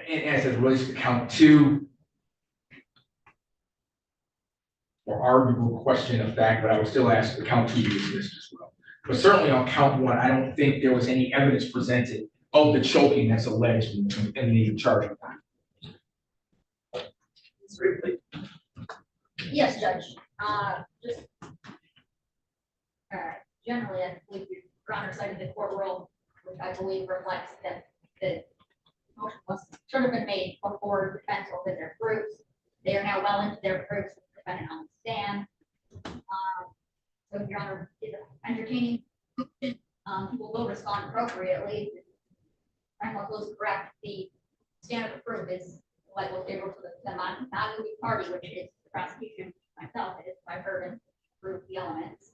as it relates to count two, or arguable question of fact, but I would still ask the count two to be dismissed as well. But certainly on count one, I don't think there was any evidence presented of the choking that's alleged in the charge. Yes, Judge. Just generally, I believe your Honor cited the court rule, which I believe reflects that the motion should have been made before defense opened their proofs. They are now well into their proofs, depending on the stand. So if your Honor is entertaining, people will respond appropriately. I'm also correct. The standard of proof is likely favorable to the non-moving party, which is the prosecution. Myself, it is my burden to prove the elements.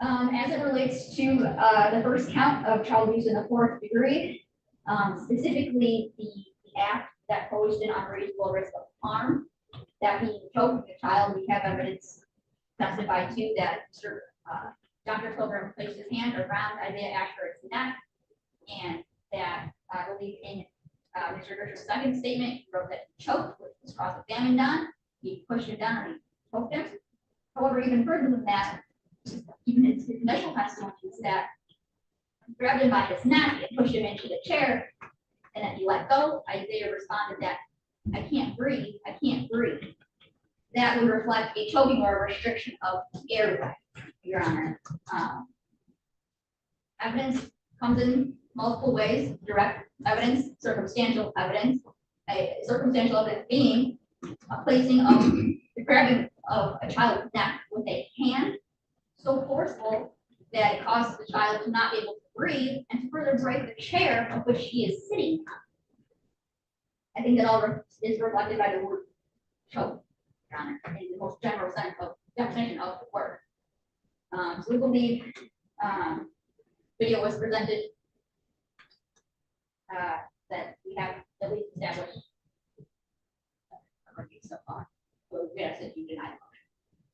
As it relates to the first count of child abuse in the fourth degree, specifically the act that posed an unreasonable risk of harm, that being choking a child, we have evidence testified to that Dr. Pilgrim placed his hand around Isaiah Ashford's neck, and that I believe in Mr. Gersham's second statement, he wrote that he choked, which was cross-examined on. He pushed him down and he choked him. However, even further than that, even his initial testimony is that he grabbed him by his neck and pushed him into the chair, and then he let go. Isaiah responded that, I can't breathe, I can't breathe. That would reflect a choking or a restriction of airway, Your Honor. Evidence comes in multiple ways: direct evidence, circumstantial evidence. Circumstantial evidence being a placing of the grabbing of a child's neck with a hand so forceful that it causes the child to not be able to breathe and to further break the chair of which he is sitting on. I think that all is reflected by the word choke, Your Honor, in the most general sense of definition of the word. So we believe video was presented that we have at least established so far. So we ask that you deny the motion.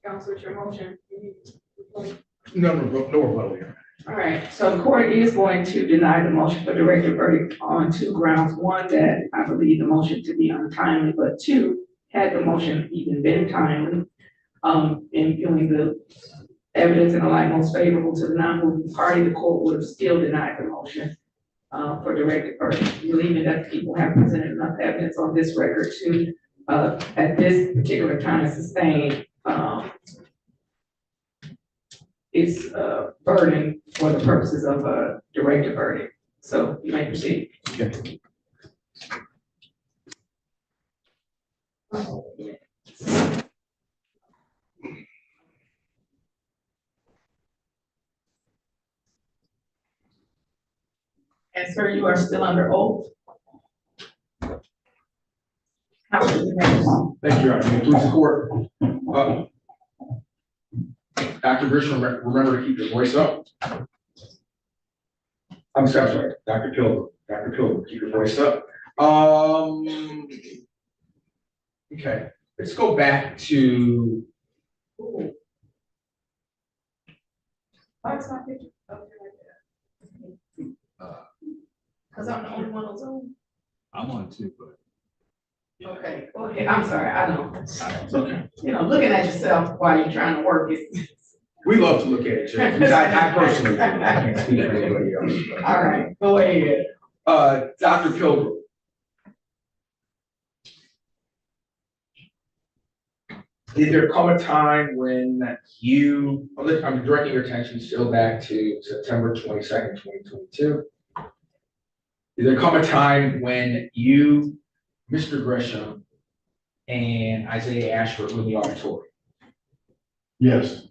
Counsel, with your motion. No rebuttal here. All right, so the court is going to deny the motion for directed verdict on two grounds. One, that I believe the motion to be untimely, but two, had the motion even been timely, in viewing the evidence in the light most favorable to the non-moving party, the court would have still denied the motion for directed verdict, believing that people have presented enough evidence on this record to, at this particular time, sustain its burden for the purposes of a directed verdict. So you may proceed. Okay. And sir, you are still under oath. Thank you, Your Honor. May it please the court. Dr. Grisham, remember to keep your voice up. I'm sorry, Dr. Pilgrim. Dr. Pilgrim, keep your voice up. Okay, let's go back to. What's my picture? Because I'm the only one on Zoom. I'm on too, but. Okay, go ahead. I'm sorry, I know. It's okay. You know, looking at yourself while you're trying to work is. We love to look at it, Judge. I personally, I can't speak for anybody else. But. All right, go ahead. Dr. Pilgrim. Did there come a time when I'm directing your attention still back to September 22nd, 2022. Did there come a time when you, Mr. Grisham, and Isaiah Ashford were in the auditorium? Yes.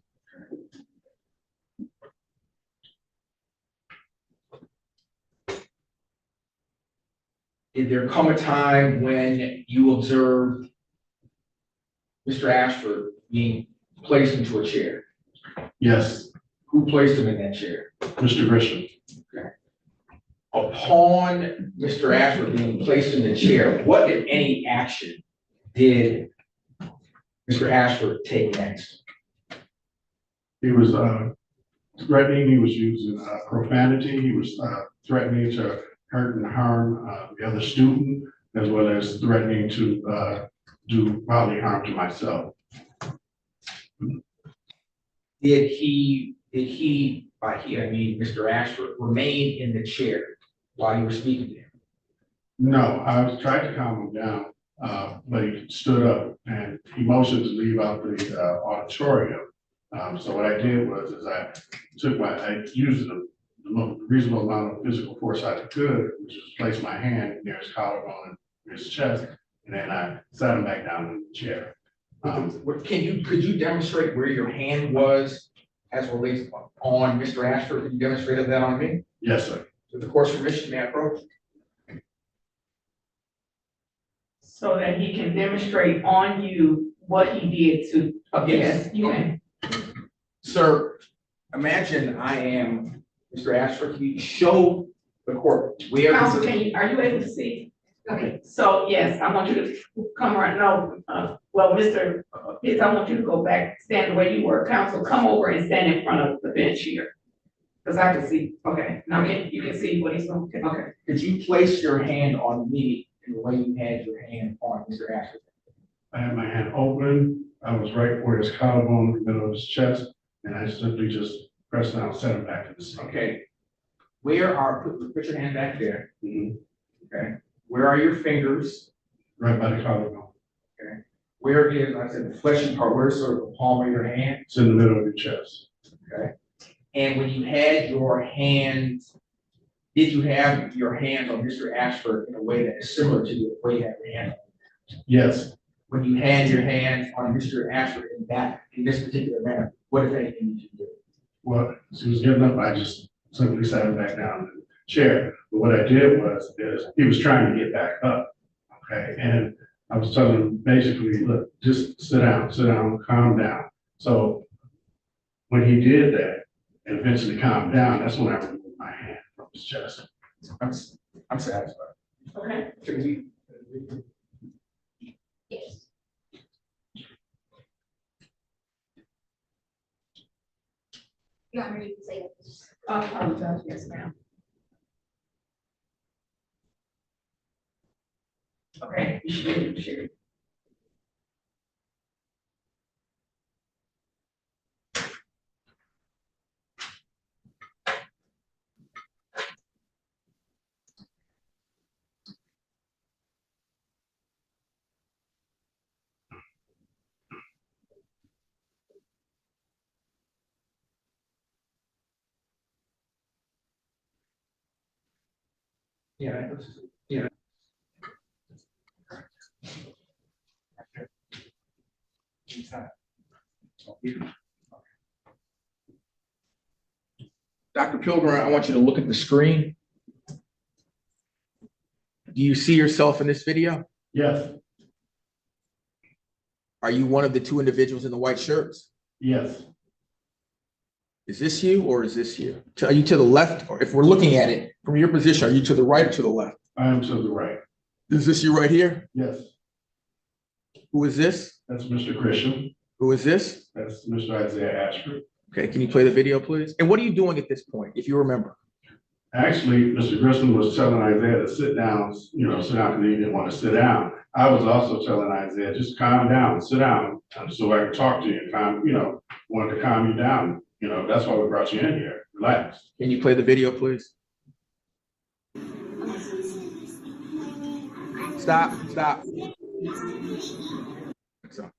Did there come a time when you observed Mr. Ashford being placed into a chair? Yes. Who placed him in that chair? Mr. Grisham. Okay. Upon Mr. Ashford being placed in the chair, what, if any, action did Mr. Ashford take next? He was threatening. He was using profanity. He was threatening to hurt and harm the other student, as well as threatening to do bodily harm to myself. By he, I mean Mr. Ashford, remain in the chair while you were speaking to him? No, I was trying to calm him down, but he stood up and he motioned to leave out the auditorium. So what I did was, I used the most reasonable amount of physical force I could, which was place my hand near his collarbone and his chest, and then I sat him back down in the chair. Could you demonstrate where your hand was as relates on Mr. Ashford? Could you demonstrate that on me? Yes, sir. With the court's permission, may I approach? So that he can demonstrate on you what he did to, Yes. you can. Sir, imagine I am Mr. Ashford. Can you show the court where? Counsel, are you able to see? Okay, so yes, I want you to come right now. Well, Mr. Pitts, I want you to go back, stand the way you were. Counsel, come over and stand in front of the bench here. Because I can see, okay, now you can see what he's doing, okay. Could you place your hand on me in the way you had your hand on Mr. Ashford? I had my hand open. I was right where his collarbone, in the middle of his chest, and I simply just pressed down, set him back to the seat. Okay. Put your hand back there. Mhm. Okay. Where are your fingers? Right by the collarbone. Where is, I said, the fleshy part, where's sort of the palm of your hand? It's in the middle of your chest. Okay. And when you had your hands, did you have your hands on Mr. Ashford in a way that is similar to the way you had your hand on? Yes. When you had your hands on Mr. Ashford in this particular manner, what if anything did you do? Well, as he was getting up, I just simply sat him back down in the chair. But what I did was, he was trying to get back up. Okay. And I was telling him basically, look, just sit down, calm down. So when he did that and eventually calmed down, that's when I removed my hand from his chest. I'm satisfied. Okay. Should we- Yes. You want me to say this? I apologize, yes, ma'am. Okay, you should. Yeah. Dr. Pilgrim, I want you to look at the screen. Do you see yourself in this video? Yes. Are you one of the two individuals in the white shirts? Yes. Is this you or is this you? Are you to the left? Or if we're looking at it from your position, are you to the right or to the left? I am to the right. Is this you right here? Yes. Who is this? That's Mr. Grisham. Who is this? That's Mr. Isaiah Ashford. Okay, can you play the video, please? And what are you doing at this point, if you remember? Actually, Mr. Grisham was telling Isaiah to sit down, sit down because he didn't want to sit down. I was also telling Isaiah, just calm down, sit down, so I can talk to you and wanted to calm you down. That's why we brought you in here. Relax. Can you play the video, please? Stop. So.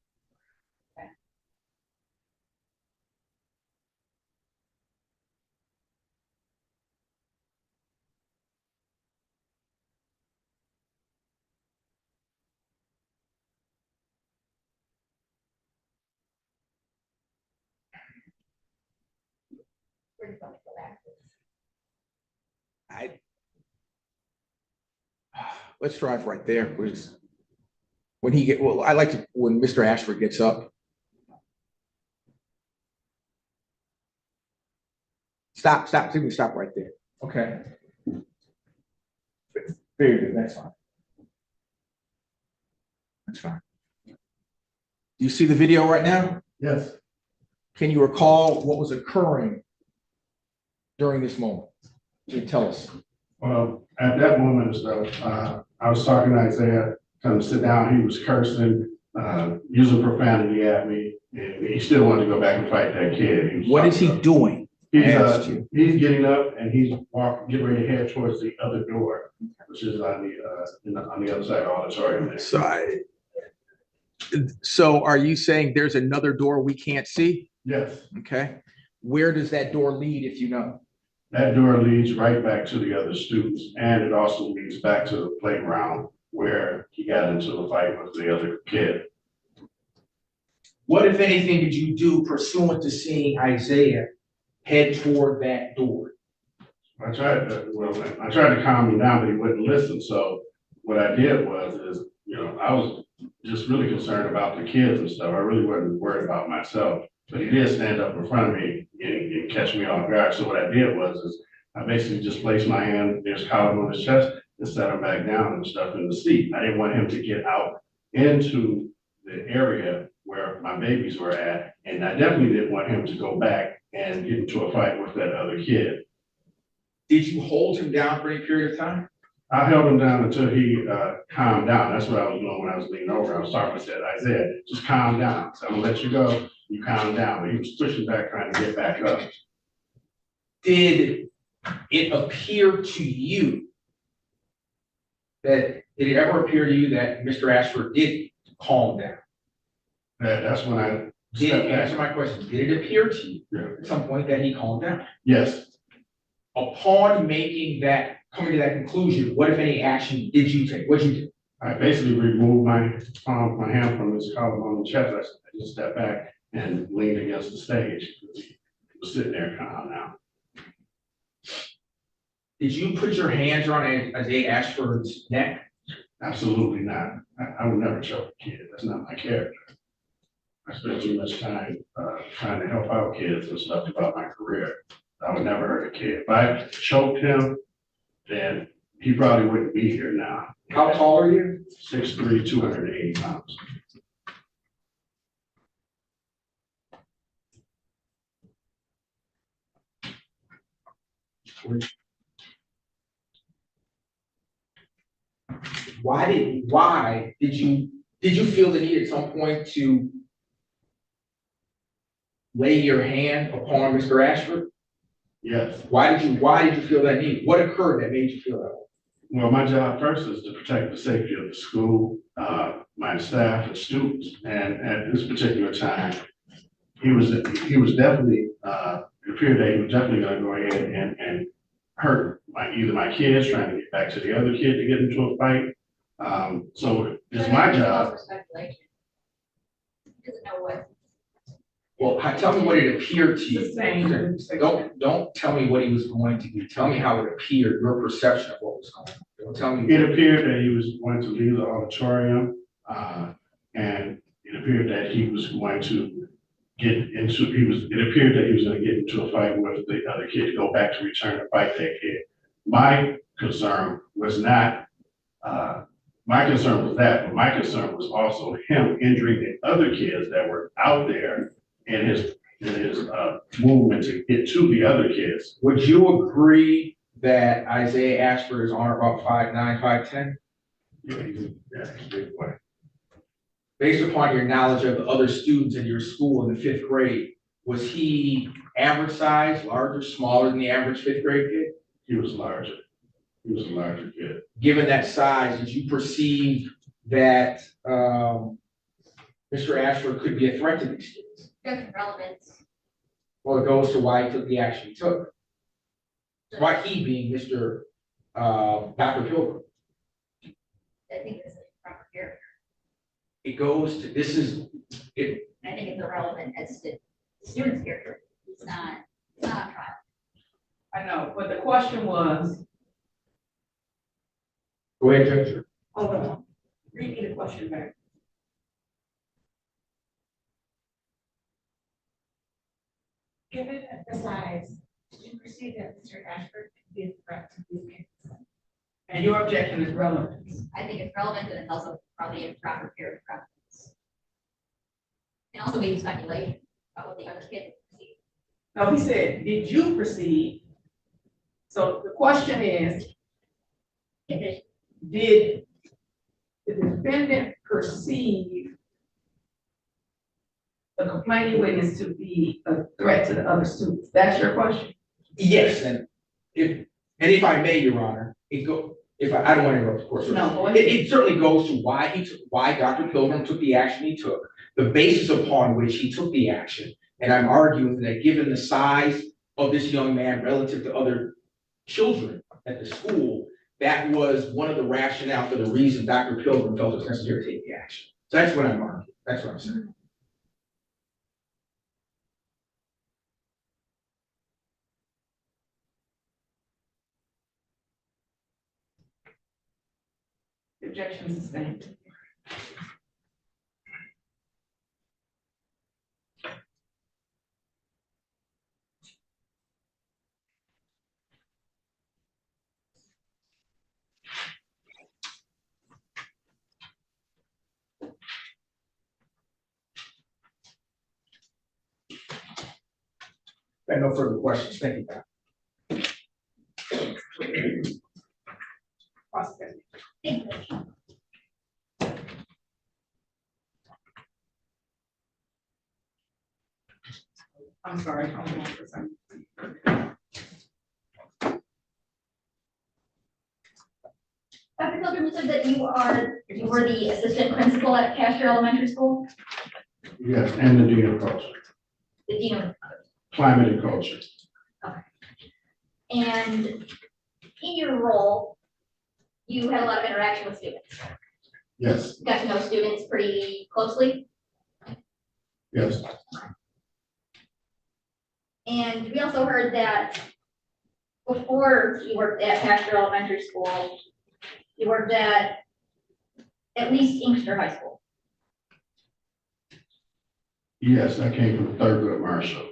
Where do you want me to go back? Let's drive right there, please. I like to, when Mr. Ashford gets up. Stop right there. Okay. Very good, that's fine. That's fine. Do you see the video right now? Yes. Can you recall what was occurring during this moment? Can you tell us? Well, at that moment and stuff, I was talking to Isaiah, telling him to sit down, he was cursing, using profanity at me, and he still wanted to go back and fight that kid. He was What is he talking doing? about- He's getting up and he's getting ready to head towards the other door, which is on the other side of the auditorium there. So are you saying there's another door we can't see? Yes, Okay. Where does that door lead, if you know? that door leads right back to the other students, and it also leads back to the playground where he got into a fight with the other kid. What, if anything, did you do pursuant to seeing Isaiah head toward that door? I tried to calm him down, but he wouldn't listen. So what I did was, I was just really concerned about the kids and stuff. I really wasn't worried about myself. But he did stand up in front of me and catch me off guard. So what I did was I basically just placed my hand, there's collar on his chest, and set him back down and stuff in the seat. I didn't want him to get out into the area where my babies were at. And I definitely didn't want him to go back and get into a fight with that other kid. Did you hold him down for any period of time? I held him down until he calmed down. That's what I was doing when I was leaning over. I was talking, I said, Isaiah, just calm down. So I'm gonna let you go. You calm down. But he was pushing back, trying to get back up. Did it appear to you did it ever appear to you that Mr. Ashford did calm down? That's when I Did stepped it answer back. my question? Did it appear to you Yeah. at some point that he calmed down? Yes, Upon coming to that conclusion, what, if any, action did you take? What'd you do? I basically removed my hand from his collar on the chest. I just stepped back and leaned against the stage. He was sitting there calm now. Did you put your hands around Isaiah Ashford's neck? Absolutely not. I would never choke a kid. That's not my character. I spent too much time trying to help out kids and stuff about my career. I would never hurt a kid. If I choked him, then he probably wouldn't be here now. How tall are you? 6'3", 280 pounds. Why did you feel the need at some point to lay your hand upon Mr. Ashford? Yes. Why did you feel that need? What occurred that made you feel that way? Well, my job first is to protect the safety of the school, my staff and students. And at this particular time, he was definitely, it appeared that he was definitely gonna go ahead and hurt either my kids, trying to get back to the other kid to get into a fight. So it's my job. For speculation. Doesn't know what. Well, tell me what it appeared to It's the you. same. Don't tell me what he was going to do. Tell me how it appeared, your perception of what was going on. Don't tell me. It appeared that he was going to leave the auditorium, and it appeared that he was going to it appeared that he was gonna get into a fight with the other kid, go back to return to fight that kid. My concern was not, my concern was that, but my concern was also him injuring the other kids that were out there in his movement to get to the other kids. Would you agree that Isaiah Ashford is on about 5'9", 5'10"? Yeah, he's a big boy. Based upon your knowledge of the other students in your school in the 5th grade, was he average size, larger, smaller than the average 5th grade kid? He was larger. He was a larger kid. Given that size, did you perceive that Mr. Ashford could be a threat to these kids? Doesn't relevance. Well, it goes to why he took the action he took. Why he being Mr. Dr. Pilgrim. I think this is proper here. It goes to, this is, it, I think it's irrelevant as to the student's character. It's not on trial. I know, but the question was, go ahead, Judge. hold on, read me the question back. Given the size, did you perceive that Mr. Ashford could be a threat to these kids? And your objection is relevant. I think it's relevant and it's also probably a proper period of reference. And also maybe speculation about what the other kid perceived. No, he said, did you perceive? So the question is, If Did the defendant perceive the complaining witness to be a threat to the other students? That's your question? Yes, and if I may, Your Honor, I don't want to interrupt, of course. No, go It, ahead. it certainly goes to why Dr. Pilgrim took the action he took, the basis upon which he took the action. And I'm arguing that given the size of this young man relative to other children at the school, that was one of the rationale for the reason Dr. Pilgrim felt it was necessary to take the action. So that's what I'm arguing. That's what I'm saying. Objection sustained. I have no further questions. Thank you. Prosecutor. Thank you. I'm sorry, hold on for a second. Dr. Pilgrim, you said that you were the assistant principal at Castro Elementary School, Yes, and the dean of culture, the dean of, climate and culture. and in your role, you had a lot of interaction with students. Yes, You got to know students pretty closely. yes, And we also heard that before you worked at Castro Elementary School, you worked at least Inkster High School. yes, I came from Thurgood Marshall.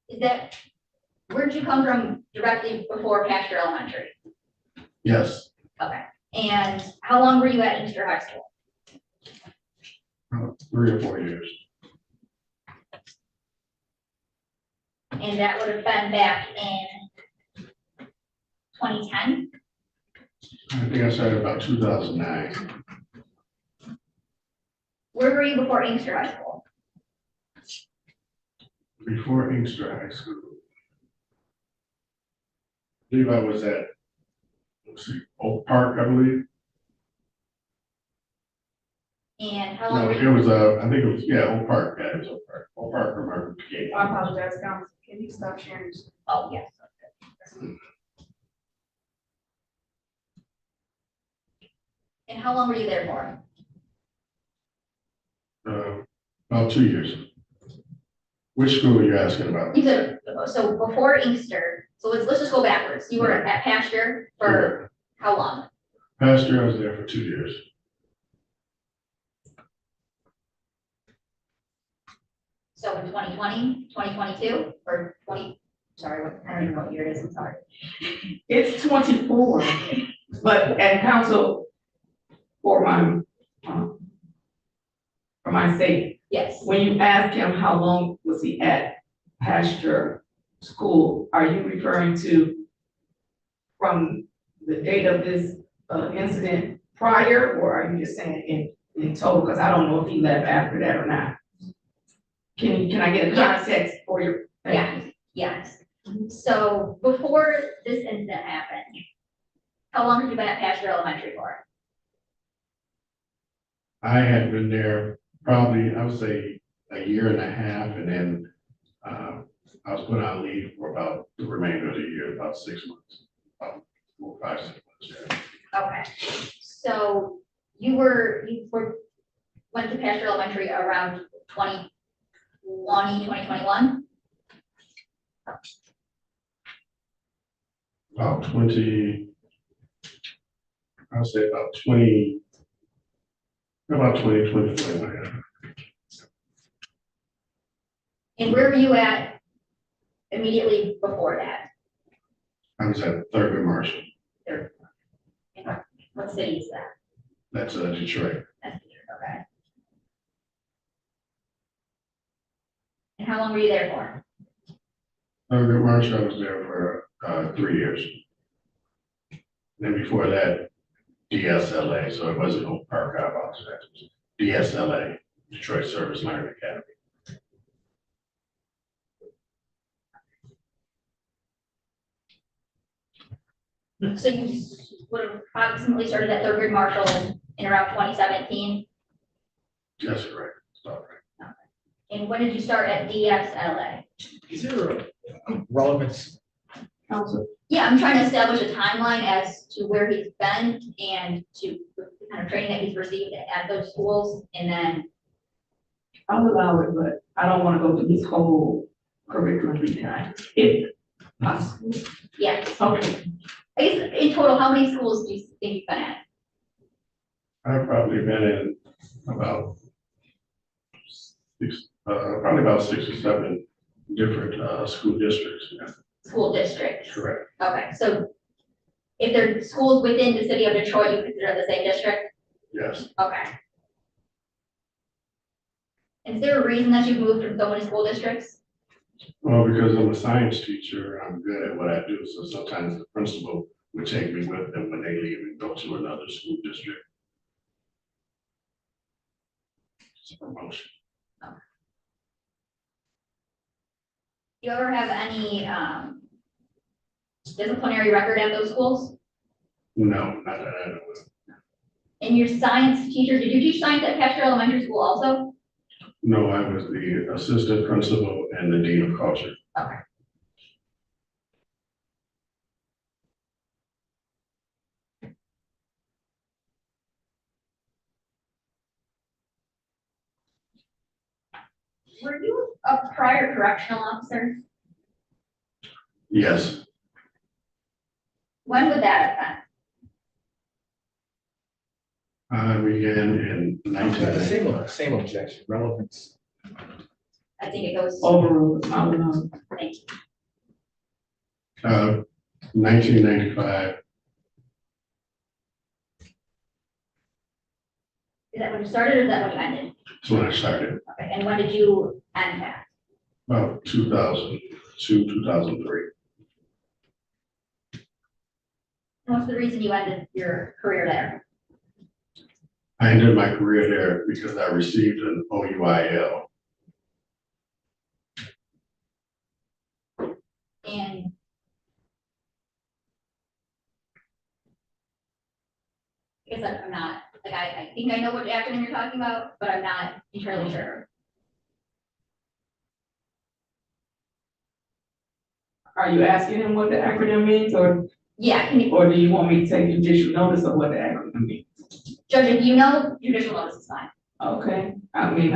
Is that, where did you come from directly before Castro Elementary? Yes, Okay. And how long were you at Inkster High School? 3 or 4 years. And that would have been back in 2010? I think I started about 2009. Where were you before Inkster High School? Before Inkster High School. I believe I was at, let's see, Oak Park, I believe. And how long No, were it you? was, I think it was, yeah, Oak Park, yeah, it was Oak Park. Oak Park or Martin King. I apologize, counsel. Can you stop sharing? Oh, yes. And how long were you there for? About 2 years. Which school are you asking about? You said, so before Inkster, so let's just go backwards. You were at Pasture for how long? Pastor, I was there for 2 years. So in 2020, 2022, or 20, sorry, I don't even know what year it is, I'm sorry. It's 24, but and counsel, for my sake, Yes, when you ask him how long was he at Pasture School, are you referring to from the date of this incident prior, or are you just saying in total? Because I don't know if he left after that or not. Can I get a Yes. context for your? yes. So before this incident happened, how long have you been at Pasture Elementary for? I had been there probably, I would say, a year and a half, and then I was put on leave for about the remainder of the year, about 6 months, about 4, 5, 6 months. Yeah. Okay, so you went to Pasture Elementary around 2021? About 20, I would say about 20, about 2021. And where were you at immediately before that? I was at Thurgood Marshall. What city is that? That's Detroit. That's okay. And how long were you there for? Thurgood Marshall, I was there for 3 years. Then before that, DSLA, so it wasn't Oak Park High Box, that was DSLA, Detroit Service Learning Academy. So you would have approximately started at third grade Marshall in around 2017. That's correct. All right. And when did you start at DSLA? Is there a relevance? Council, Yeah, I'm trying to establish a timeline as to where he's been and to the kind of training that he's received at those schools, and then, I'll allow it, but I don't wanna go through this whole curriculum retime, if possible. yeah. Okay, I guess in total, how many schools do you think you've been at? I've probably been in about probably about 6 or 7 different school districts. Yeah. School districts? Correct. Okay, so if they're schools within the city of Detroit, you consider the same district? Yes. Okay. Is there a reason that you've moved from so many school districts? Well, because I'm a science teacher, I'm good at what I do, so sometimes the principal would take me with them when they leave and go to another school district. It's a promotion. Do you ever have any disciplinary record at those schools? No, not that I know of. And your science teacher, did you teach science at Castro Elementary School also? No, I was the assistant principal and the dean of culture. Okay. Were you a prior correctional officer? Yes, When would that have I began in 1990. Same objection, relevance. been? I think it goes. overruled, I don't know. Thank you. 1995. Is that when you started or is that when you ended? That's when I started, Okay, and when did you end that? about 2002, 2003. And what's the reason you ended your career there? I ended my career there because I received an OUIL. And I guess I'm not, like, I think I know what acronym you're talking about, but I'm not entirely sure. Are you asking him what the acronym means, or Yeah, can you, do you want me to take judicial notice of what the acronym means? Judge, if you know, judicial notice is fine. Okay, I mean,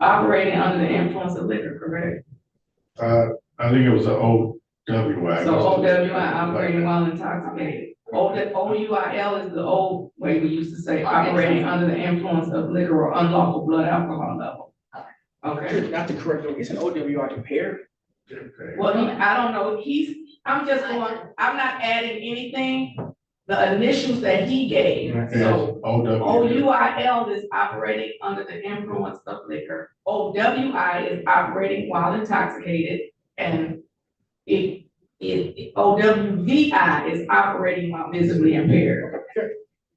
operating under the influence of liquor, correct? I think it was an OWI. So OWI, operating while intoxicated. OUIL is the old way we used to say, operating under the influence of liquor or unlawful blood alcohol level. Okay, Not the correct, it's an OWI compared. Okay. well, I don't know, I'm just going, I'm not adding anything, the initials that he gave, so. OUIL is operating under the influence of liquor. OWI is operating while intoxicated, and OWVI is operating while visibly impaired.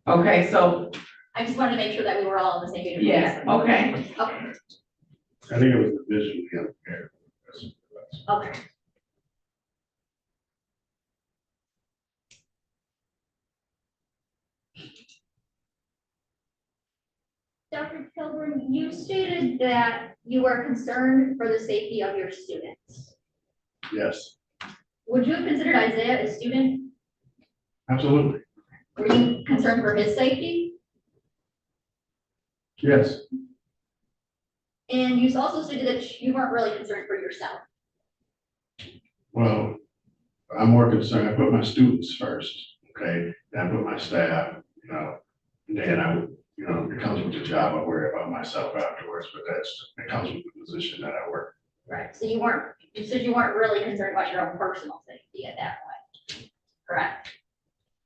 Okay, so, I just wanted to make sure that we were all on the same page. yes, okay. Okay, I think it was the visually impaired. okay. Dr. Pilgrim, you stated that you were concerned for the safety of your students. Yes, Would you have considered Isaiah a student? absolutely. Were you concerned for his safety? Yes, And you also stated that you weren't really concerned for yourself. well, I'm more concerned, I put my students first, okay? Then I put my staff, and then it comes with the job, I worry about myself afterwards, but it comes with the position that I work. Right. So you said you weren't really concerned about your own personal safety at that point. Correct.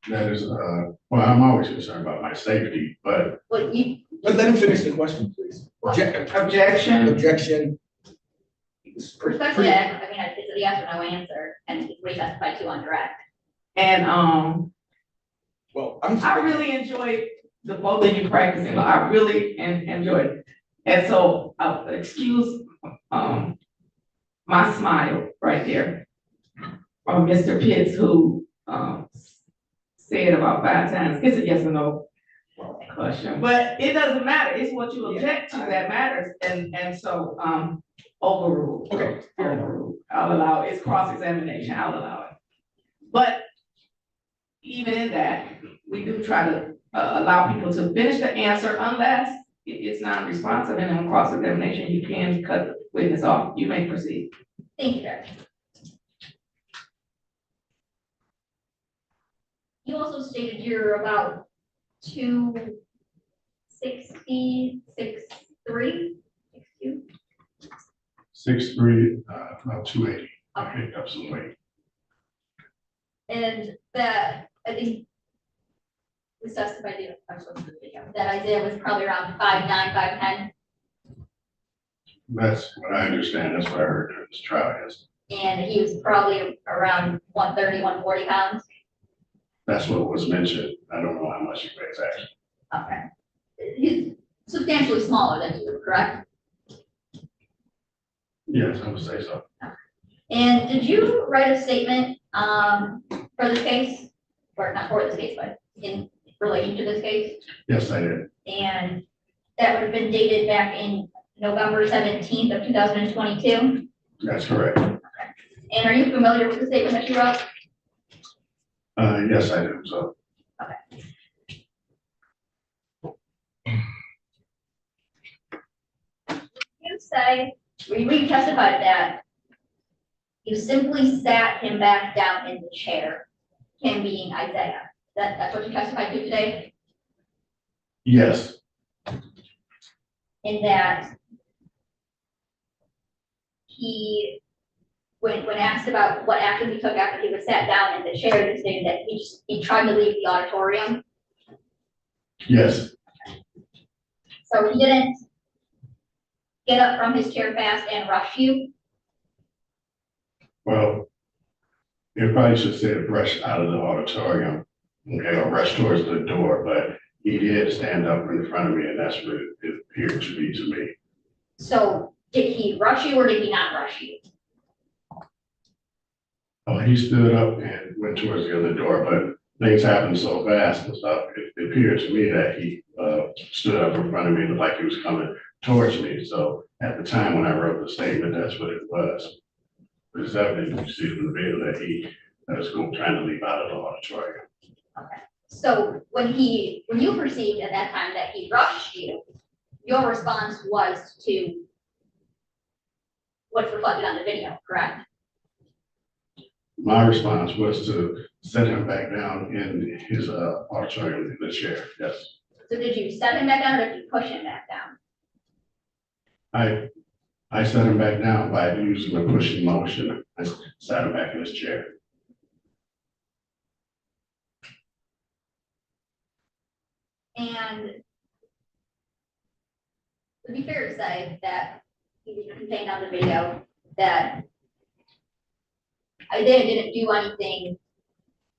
That is, well, I'm always concerned about my safety, but Well, Let him finish the question, please. Objection. Objection. respectfully, I mean, it's a yes or no answer, and it's what he testified to on direct. And, Well, I really enjoyed the both of you practicing, I really enjoyed it. And so, excuse, my smile right there from Mr. Pitts, who, said about 5 times, it's a yes or no question, but it doesn't matter, it's what you object to that matters, and so, overruled. Okay. Overruled, I'll allow it, it's cross-examination, I'll allow it. But even in that, we do try to, allow people to finish the answer unless it's non-responsive, and on cross-examination, you can cut the witness off, you may proceed. Thank you, Judge. You also stated you're about 260, 6'3", 6'2"? 6'3", about 280. I Okay. picked up some weight. And that, I think, was testified in the video, that Isaiah was probably around 5'9", 5'10", That's what I understand. That's what I heard during this trial. Yes, and he was probably around 130, 140 pounds. that's what was mentioned. I don't know how much he weighs actually. Okay. He's substantially smaller than you, correct? Yes, I would say so. And did you write a statement for this case, or not for this case, but in relation to this case? Yes, I did. And that would have been dated back in November 17th of 2022? That's correct. And are you familiar with the statement that you wrote? Yes, I do. So You say, we testified that you simply sat him back down in the chair, him being Isaiah. That's what you testified to today? yes, In that he, when asked about what action he took after he was sat down in the chair, he stated that he tried to leave the auditorium. yes, So he didn't get up from his chair fast and rush you? well, it probably should say rush out of the auditorium, okay, or rush towards the door, but he did stand up in front of me, and that's what it appeared to be to me. So did he rush you or did he not rush you? Oh, he stood up and went towards the other door, but things happened so fast and stuff, it appeared to me that he stood up in front of me, like he was coming towards me. So at the time when I wrote the statement, that's what it was. But it's evident, you see from the video, that he was trying to leave out of the auditorium. Okay. So when you perceived at that time that he rushed you, your response was to what's reflected on the video, correct? My response was to set him back down in his auditorium in the chair, yes. So did you set him back down or did you push him back down? I set him back down by using a pushing motion. I sat him back in his chair. And would it be fair to say that you contained on the video that Isaiah didn't do anything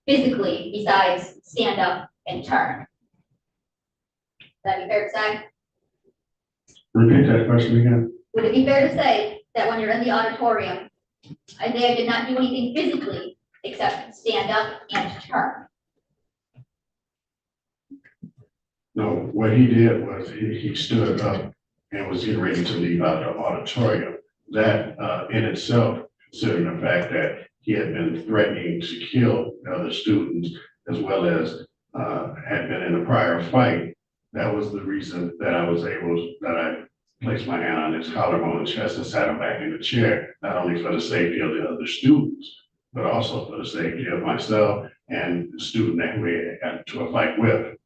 physically besides stand up and turn? Would that be fair to say? Repeat that question again. Would it be fair to say that when you're in the auditorium, Isaiah did not do anything physically except stand up and turn? No, what he did was he stood up and was getting ready to leave out of the auditorium. That in itself, considering the fact that he had been threatening to kill other students, as well as had been in a prior fight, that was the reason that I placed my hand on his collarbone and chest and sat him back in the chair, not only for the safety of the other students, but also for the safety of myself and the student that we had got into a fight with.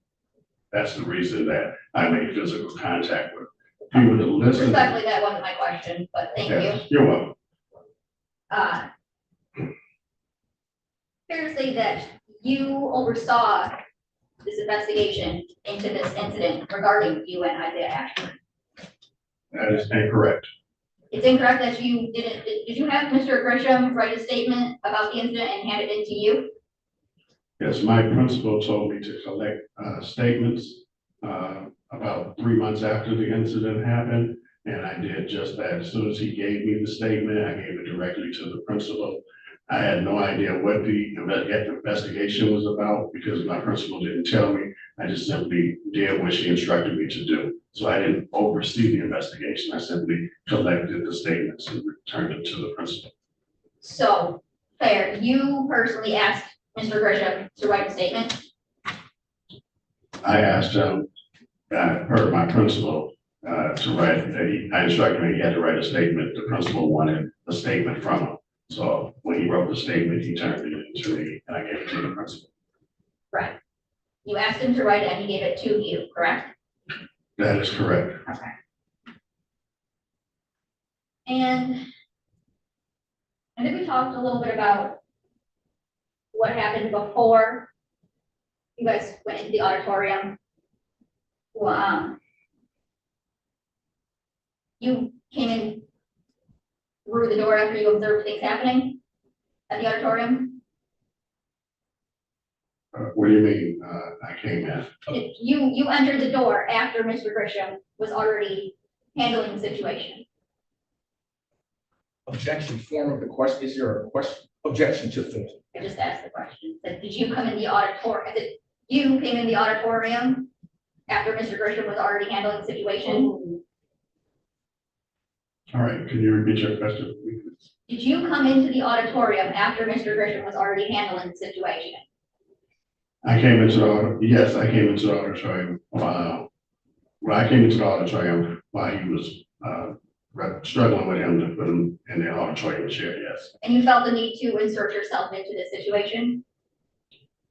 That's the reason that I made physical contact with. If you were to listen. Respectfully, that wasn't my question, but thank you. Yes, you're welcome. Fair to say that you oversaw this investigation into this incident regarding you and Isaiah Ashford. That is incorrect. It's incorrect that you did you have Mr. Grisham write a statement about the incident and hand it in to you? Yes, my principal told me to collect statements about 3 months after the incident happened. And I did just that. As soon as he gave me the statement, I gave it directly to the principal. I had no idea what the investigation was about because my principal didn't tell me. I just simply did what she instructed me to do. So I didn't oversee the investigation. I simply collected the statements and returned them to the principal. So, fair, you personally asked Mr. Grisham to write a statement? I asked him, I heard my principal to write, I instructed him he had to write a statement. The principal wanted a statement from him. So when he wrote the statement, he turned it into me and I gave it to the principal. Right. You asked him to write it and he gave it to you, correct? That is correct. Okay. And I think we talked a little bit about what happened before you guys went into the auditorium. Well, you came in through the door after you observed things happening at the auditorium? What do you mean, I came in? You entered the door after Mr. Grisham was already handling the situation. Objection, form of the question, is there a question, objection to form? I just asked the question, said, did you come in the auditorium, you came in the auditorium after Mr. Grisham was already handling the situation? All right, can you repeat your question? Did you come into the auditorium after Mr. Grisham was already handling the situation? I came into the, yes, I came into the auditorium. Well, I came into the auditorium while he was struggling with him to put him in the auditorium chair, yes. And you felt the need to insert yourself into this situation?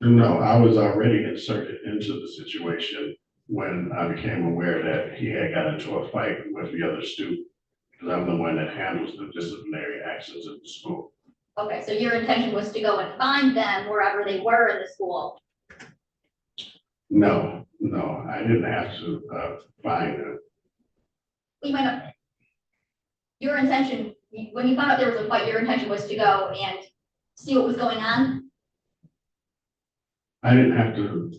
No, I was already inserted into the situation when I became aware that he had got into a fight with the other student. Because I'm the one that handles the disciplinary actions at the school. Okay, so your intention was to go and find them wherever they were in the school? No, I didn't have to find them. You might not. Your intention, when you found out there was a fight, your intention was to go and see what was going on? I didn't have to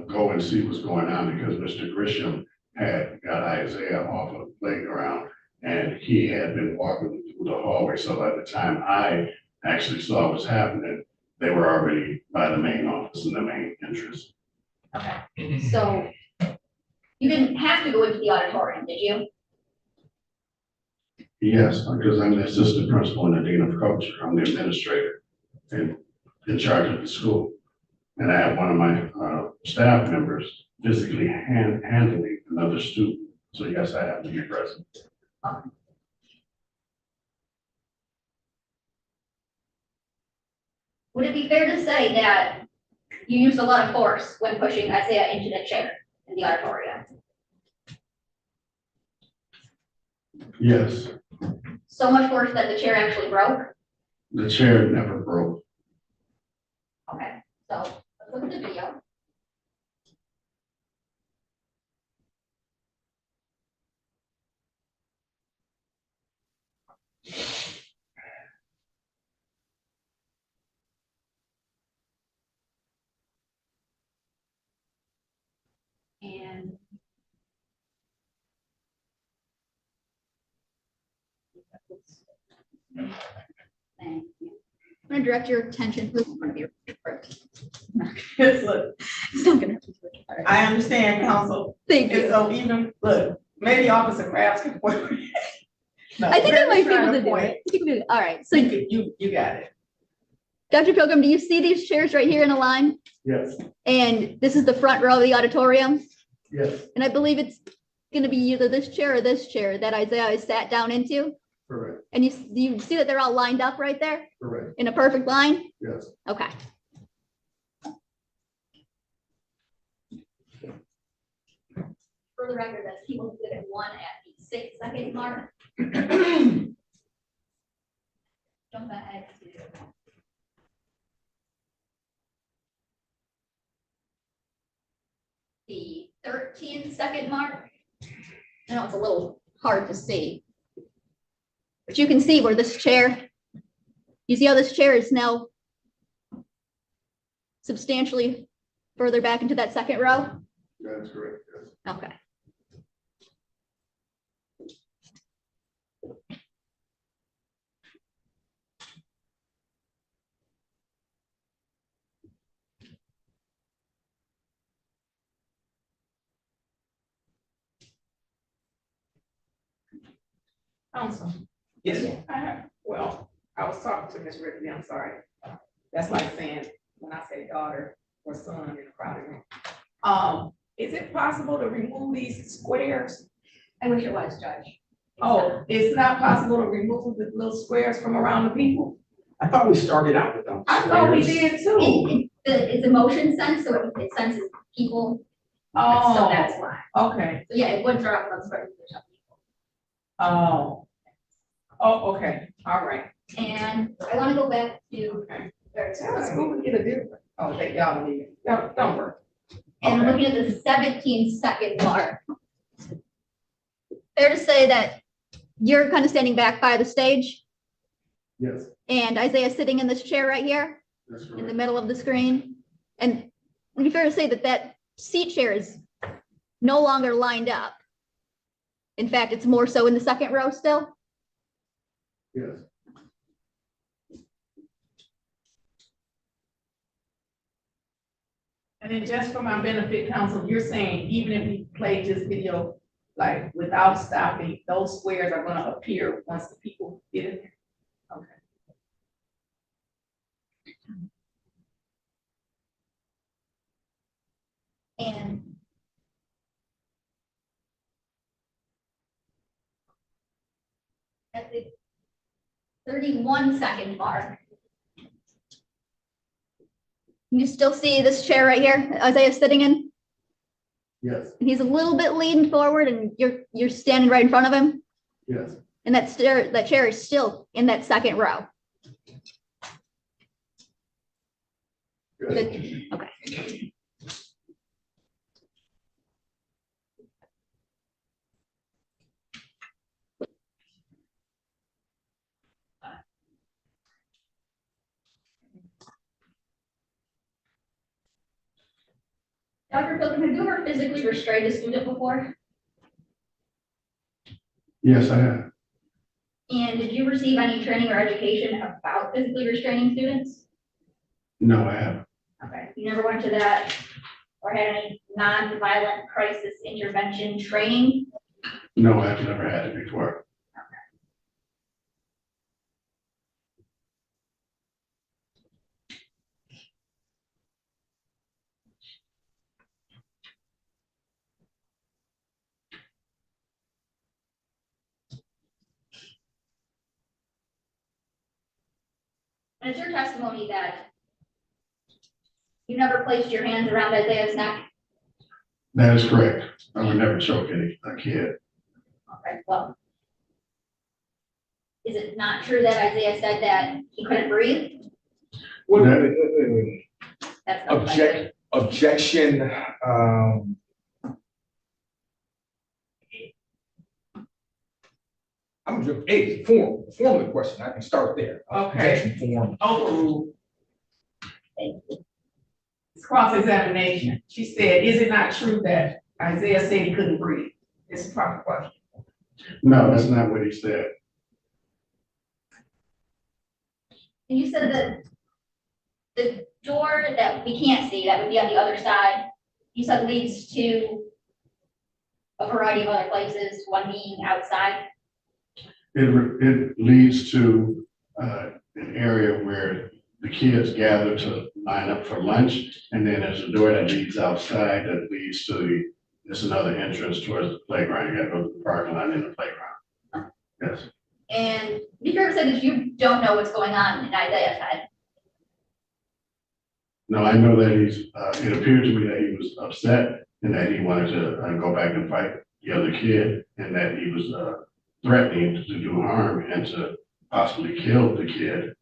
go and see what's going on because Mr. Grisham had got Isaiah off of the playground and he had been walking through the hallway. So by the time I actually saw what was happening, they were already by the main office and the main entrance. Okay, so you didn't have to go into the auditorium, did you? Yes, because I'm the assistant principal and the dean of culture. I'm the administrator and in charge of the school. And I have one of my staff members physically handling another student. So yes, I have to be present. Would it be fair to say that you used a lot of force when pushing Isaiah into the chair in the auditorium? Yes, So much force that the chair actually broke? the chair never broke. Okay, so let's look at the video. And thank you. I'm gonna direct your attention to one of your first. Look, It's not gonna. All right. I understand, counsel. Thank And you. so even, look, maybe Officer Crafts can point. No, I think I we're might be trying able to do point. it. You can do it. All right, so You got it. Dr. Pilgrim, do you see these chairs right here in a line? Yes, And this is the front row of the auditorium? yes, And I believe it's gonna be either this chair or this chair that Isaiah is sat down into. correct, And you see that they're all lined up right there correct, in a perfect line? yes. Okay. For the record, that's people exhibit 1 at the 6-second mark. Jump ahead to the 13-second mark. I know it's a little hard to see, but you can see where this chair, you see how this chair is now substantially further back into that second row? That's correct, yes. Okay. Council. Yes. Well, I was talking to Ms. Ripley, I'm sorry. That's like saying, when I say daughter or son in a crowded room. Is it possible to remove these squares? I wish it was, Judge. Oh, it's not possible to remove the little squares from around the people? I thought we started out with them. I thought we did too. It's a motion sense, so it senses people, so Oh, that's why. okay. So yeah, it would start off with some people. Oh. Oh, okay, all right. And I want to go back to. That's cool, we get a different. Oh, they y'all need it. Y'all, don't worry. And Okay. looking at the 17-second mark. Fair to say that you're kind of standing back by the stage Yes, and Isaiah's sitting in this chair right here that's in the correct. middle of the screen. And it'd be fair to say that that seat chair is no longer lined up. In fact, it's more so in the second row still. Yes, And then just for my benefit, council, you're saying even if we played this video, like without stopping, those squares are gonna appear once the people get in there? Okay. And at the 31-second mark. You still see this chair right here Isaiah's sitting in? yes, And he's a little bit leaned forward and you're standing right in front of him. yes. And that chair is still in that second row. Good. Okay. Dr. Phillips, have you ever physically restrained a student before? Yes, I have. And did you receive any training or education about physically restraining students? No, I haven't. Okay, you never went to that or had any non-violent crisis intervention training? No, I've never had it before. And it's your testimony that you never placed your hands around Isaiah's neck? That is correct. I would never choke a kid. Okay, well. Is it not true that Isaiah said that he couldn't breathe? Wait. That's not what I said. Objection, form of the question, I can start there. Okay. Objection form. Overruled. It's cross-examination. She said, is it not true that Isaiah said he couldn't breathe? It's a proper question. No, that's not what he said. And you said that the door that we can't see, that would be on the other side, you said leads to a variety of other places, one being outside? It leads to an area where the kids gather to line up for lunch, and then there's a door that leads outside that leads to there's another entrance towards the playground. You got to go to the parking lot in the playground. Yes. And you sure said that you don't know what's going on in Isaiah's head. No, I know that it appeared to me that he was upset and that he wanted to go back and fight the other kid, and that he was threatening to do harm and to possibly kill the kid,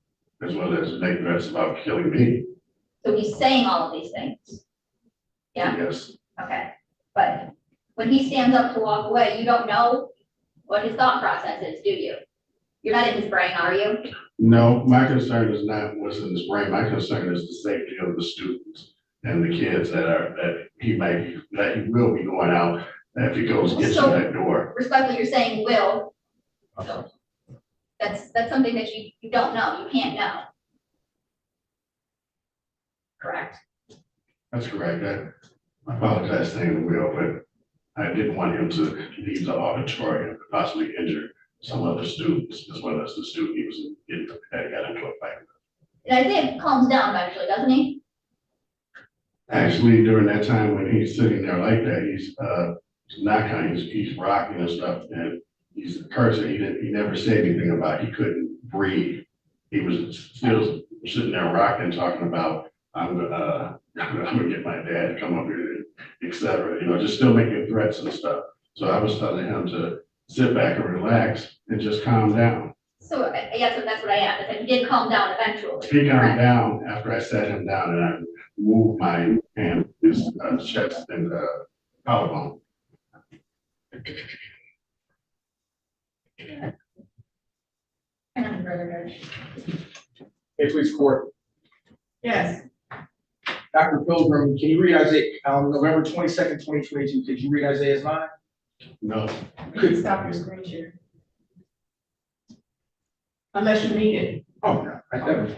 as well as make threats about killing me. So he's saying all of these things. Yeah, Yes. okay. But when he stands up to walk away, you don't know what his thought process is, do you? You're not in his brain, are you? No, my concern is not what's in his brain. My concern is the safety of the students and the kids that he will be going out if he goes gets to that door. Respectfully, you're saying will. So that's something that you don't know, you can't know. Correct. That's correct. I apologize saying will, but I didn't want him to leave the auditorium and possibly injure some other students as well as the student he was that got into a fight with. And Isaiah calms down eventually, doesn't he? Actually, during that time when he's sitting there like that, he's not kind, he's rocking and stuff, and he's cursing. He never said anything about he couldn't breathe. He was still sitting there rocking, talking about I'm gonna get my dad to come up here, et cetera. You know, just still making threats and stuff. So I was telling him to sit back and relax and just calm down. So yes, that's what I asked, is that he did calm down eventually. He calmed correct? down after I sat him down and I moved my hand, his chest and collarbone. Nothing further, Judge. Hey, please, court. Yes. Dr. Pilgrim, can you read Isaiah, November 22nd, 2022, could you read Isaiah's mind? No, Could stop your screen share. Unless you need it. Oh, no, I never.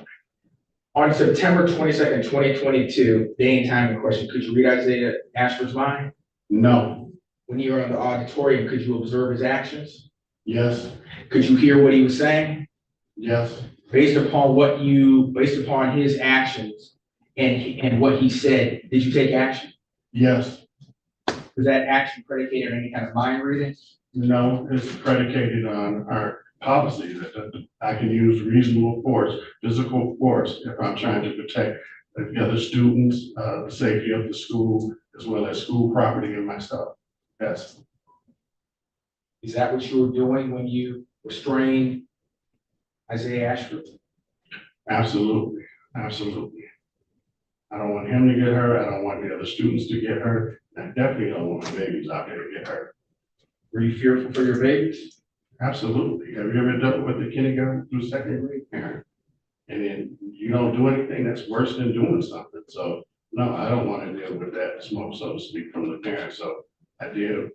On September 22nd, 2022, day and time in question, could you read Isaiah Ashford's mind? no, When you were in the auditorium, could you observe his actions? yes, Could you hear what he was saying? yes, Based upon his actions and what he said, did you take action? yes, Was that action predicated on any kind of mind reading? no, it's predicated on our policy that I can use reasonable force, physical force, if I'm trying to protect the other students, the safety of the school, as well as school property and myself. Yes, Is that what you were doing when you restrained Isaiah Ashford? absolutely, absolutely. I don't want him to get hurt. I don't want the other students to get hurt. I definitely don't want my babies out there to get hurt. Were you fearful for your babies? Absolutely. Have you ever dealt with the kindergarten through second grade parent? And then you don't do anything that's worse than doing something. So no, I don't want to deal with that smoke, so to speak, from the parents. So I did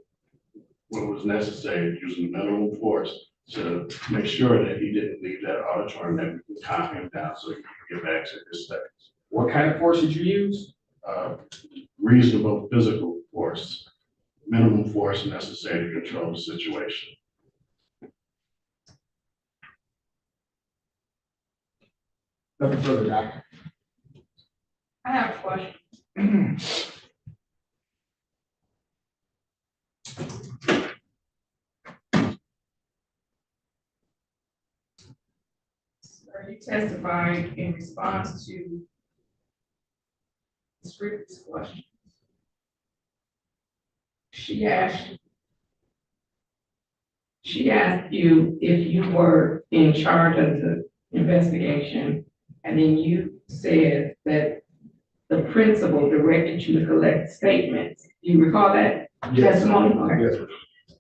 what was necessary using minimum force to make sure that he didn't leave that auditorium, that we can calm him down so he can get back to his studies. What kind of force did you use? Reasonable physical force, minimum force necessary to control the situation. Nothing further, Doctor. I have a question. Are you testifying in response to Ms. Rick's question? She asked you if you were in charge of the investigation, and then you said that the principal directed you to collect statements. Do you recall that testimony? Okay. Yes.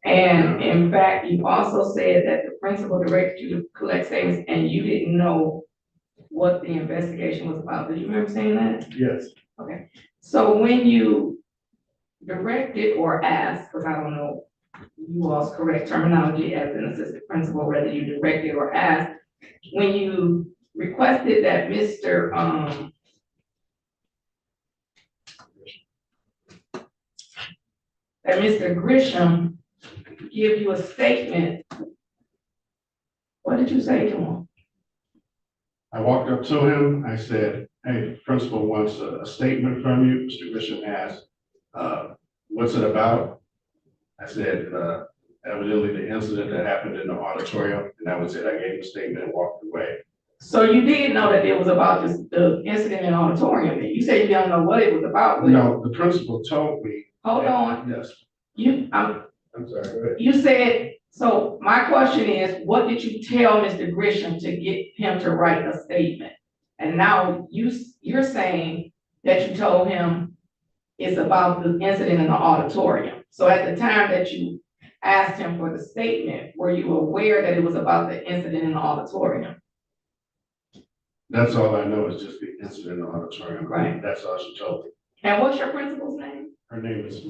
And in fact, you also said that the principal directed you to collect statements and you didn't know what the investigation was about. Did you remember saying that? Yes. Okay. So when you directed or asked, because I don't know you all's correct terminology as an assistant principal, whether you directed or asked, when you requested that Mr. Grisham give you a statement, what did you say to him? I walked up to him, I said, hey, the principal wants a statement from you. Mr. Grisham asked, what's it about? I said, evidently the incident that happened in the auditorium, and that was it. I gave a statement and walked away. So you did know that it was about the incident in the auditorium, and you said you don't know what it was about. But No, the principal told me. hold on, Yes, I'm sorry, go ahead. you said, so my question is, what did you tell Mr. Grisham to get him to write a statement? And now you're saying that you told him it's about the incident in the auditorium. So at the time that you asked him for the statement, were you aware that it was about the incident in the auditorium? That's all I know is just the incident in the auditorium. Right. That's all she told me. And what's your principal's name? Her name is,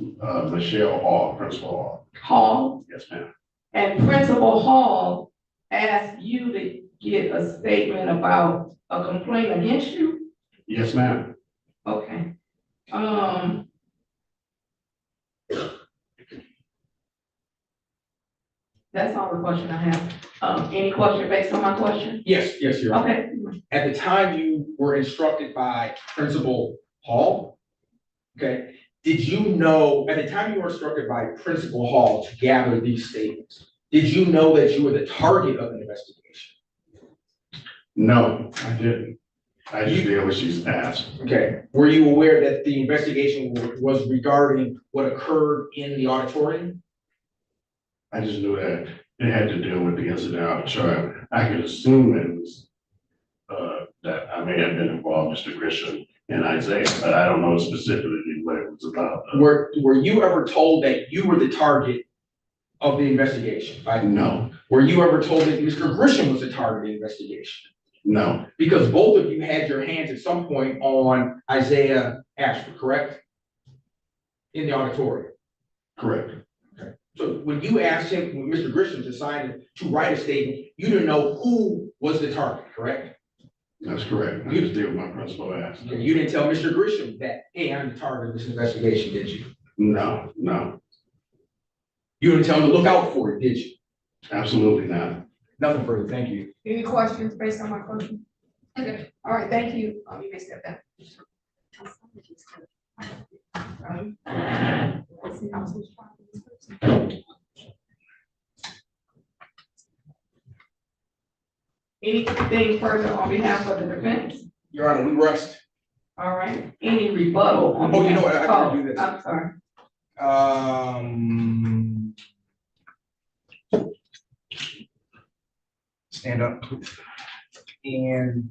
Michelle Hall, Principal Hall. Hall? Yes, ma'am. And Principal Hall asked you to get a statement about a complaint against you? Yes, ma'am. Okay. That's all the question I have. Any question based on my question? Yes, Your Honor. Okay. At the time you were instructed by Principal Hall, okay, did you know, at the time you were instructed by Principal Hall to gather these statements, did you know that you were the target of an investigation? No, I didn't. I just did what she's asked. Okay, were you aware that the investigation was regarding what occurred in the auditorium? I just knew that it had to deal with the incident auditorium. I could assume it was, that I may have been involved, Mr. Grisham and Isaiah, but I don't know specifically what it was about. Were you ever told that you were the target of the investigation? No, Were you ever told that Mr. Grisham was the target of the investigation? no, Because both of you had your hands at some point on Isaiah Ashford, correct? In the auditorium. correct. So when you asked him, when Mr. Grisham decided to write a statement, you didn't know who was the target, correct? That's correct. I just did what my principal asked. Okay, you didn't tell Mr. Grisham that, hey, I'm the target of this investigation, did you? No, no, You didn't tell him to look out for it, did you? absolutely not. Nothing further, thank you. Any questions based on my question? Okay, all right, thank you. You may step down. Anything further on behalf of the defense? Your Honor, we rest. All right, any rebuttal on? Oh, you know what, I behalf- can do this. I'm sorry. Stand up, please. And,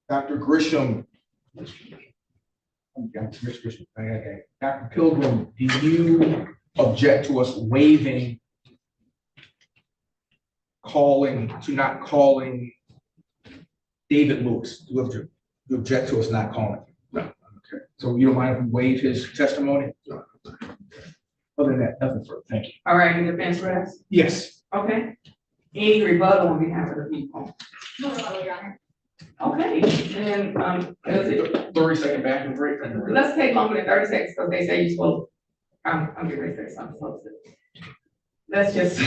Dr. Grisham. Okay. Dr. Pilgrim, do you object to us waiving not calling David Lewis? Do you object to us not calling? No. Okay, so you don't mind if we waive his testimony? No. Other than that, nothing further, thank you. All right, the defense rest. Yes. Okay. Any rebuttal on behalf of the people? No rebuttal, Your Honor. Okay, then, is it, 30-second bathroom break. let's take longer than 30 seconds, because they say you're supposed, I'm getting ready to say something, so let's just,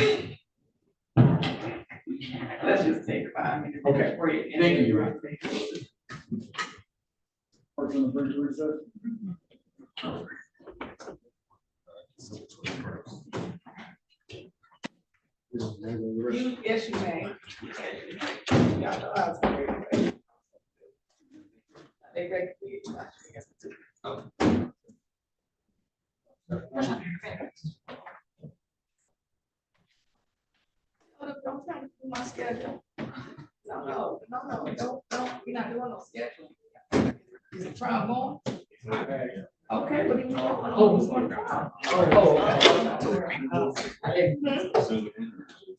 let's just take 5 minutes. Okay. Break. Thank you, Your Honor. Yes, you may. Yeah, no, I was very- They ready for you. Don't try to do my schedule. No, we're not doing no schedule. Is the trial going? Okay, what do you want? Oh, who's going to trial?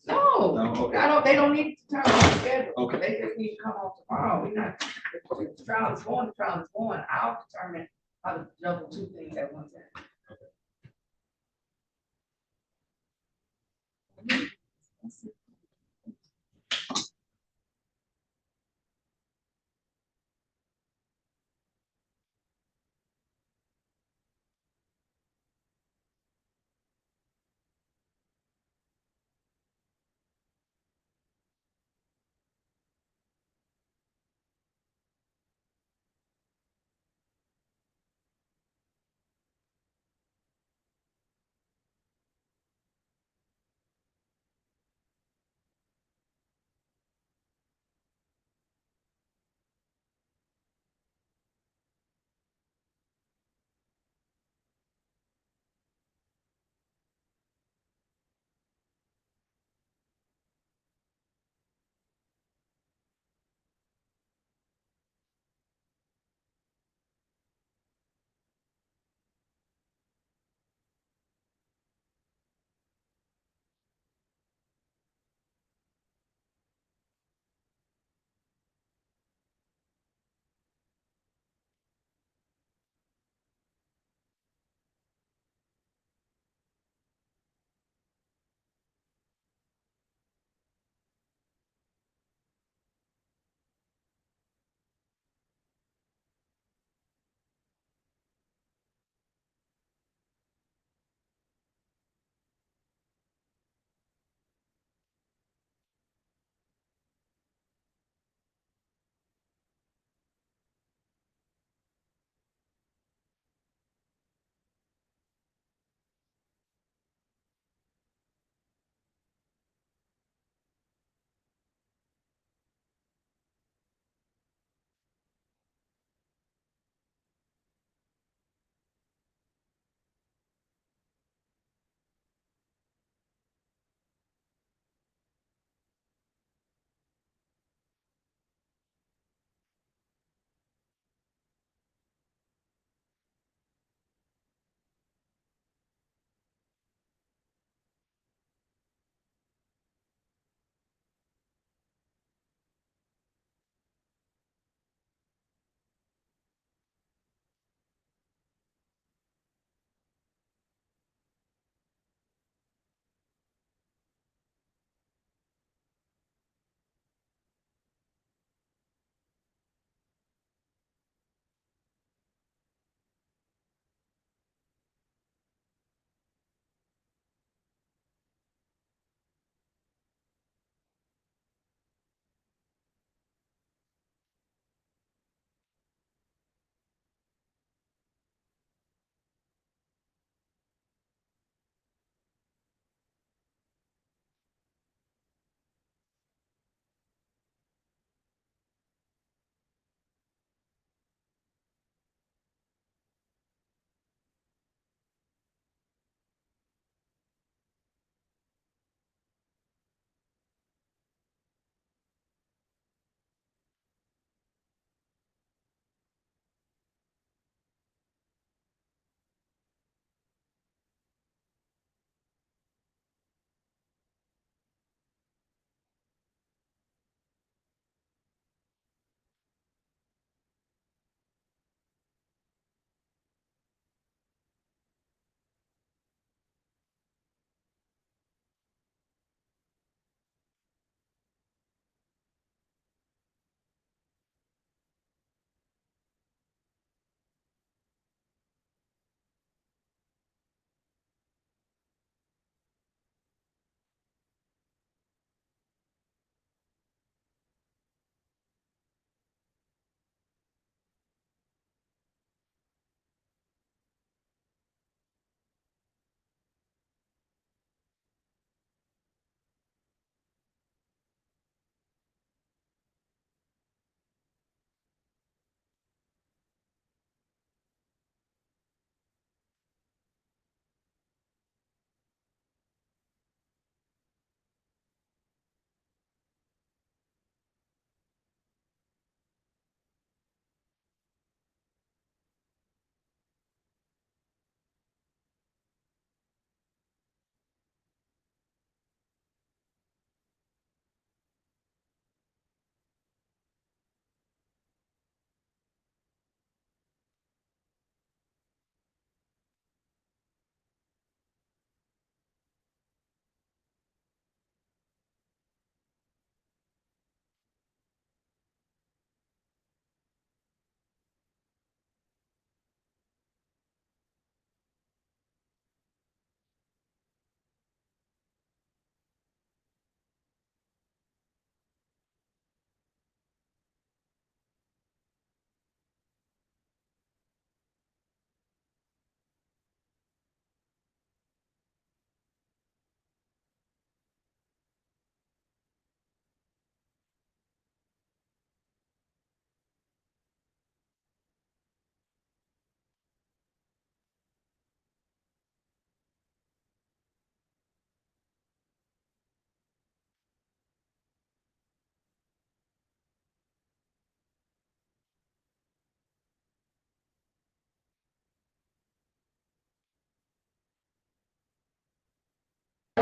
No, they don't need to turn on the schedule. Okay. They just need to come on tomorrow. We're not, if the trial is going, the trial is going. I'll determine how to juggle two things at one time.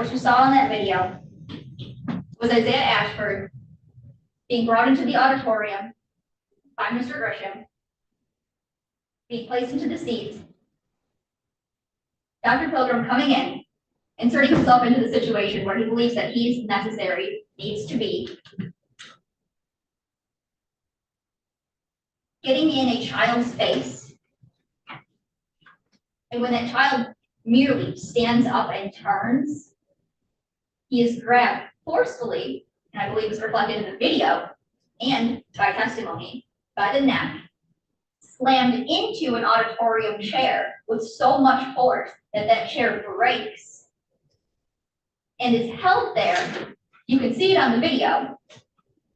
what you saw in that video was Isaiah Ashford being brought into the auditorium by Mr. Grisham, being placed into the seats, Dr. Pilgrim coming in, inserting himself into the situation where he believes that he's necessary, needs to be, getting in a child's face. And when that child merely stands up and turns, he is grabbed forcefully, and I believe it's reflected in the video and by testimony, by the neck, slammed into an auditorium chair with so much force that that chair breaks and is held there. You can see it on the video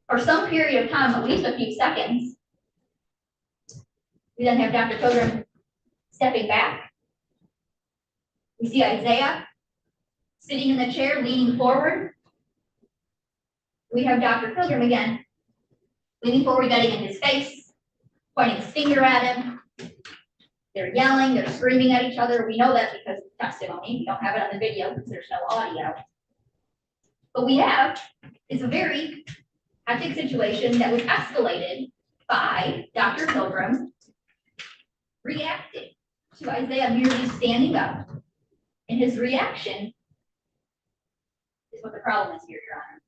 for some period of time, at least a few seconds. We then have Dr. Pilgrim stepping back. We see Isaiah sitting in the chair, leaning forward. We have Dr. Pilgrim again, leaning forward, getting in his face, pointing his finger at him. They're yelling, they're screaming at each other. We know that because of testimony. We don't have it on the video because there's no audio. What we have is a very hectic situation that was escalated by Dr. Pilgrim reacting to Isaiah merely standing up. And his reaction is what the problem is here, Your Honor.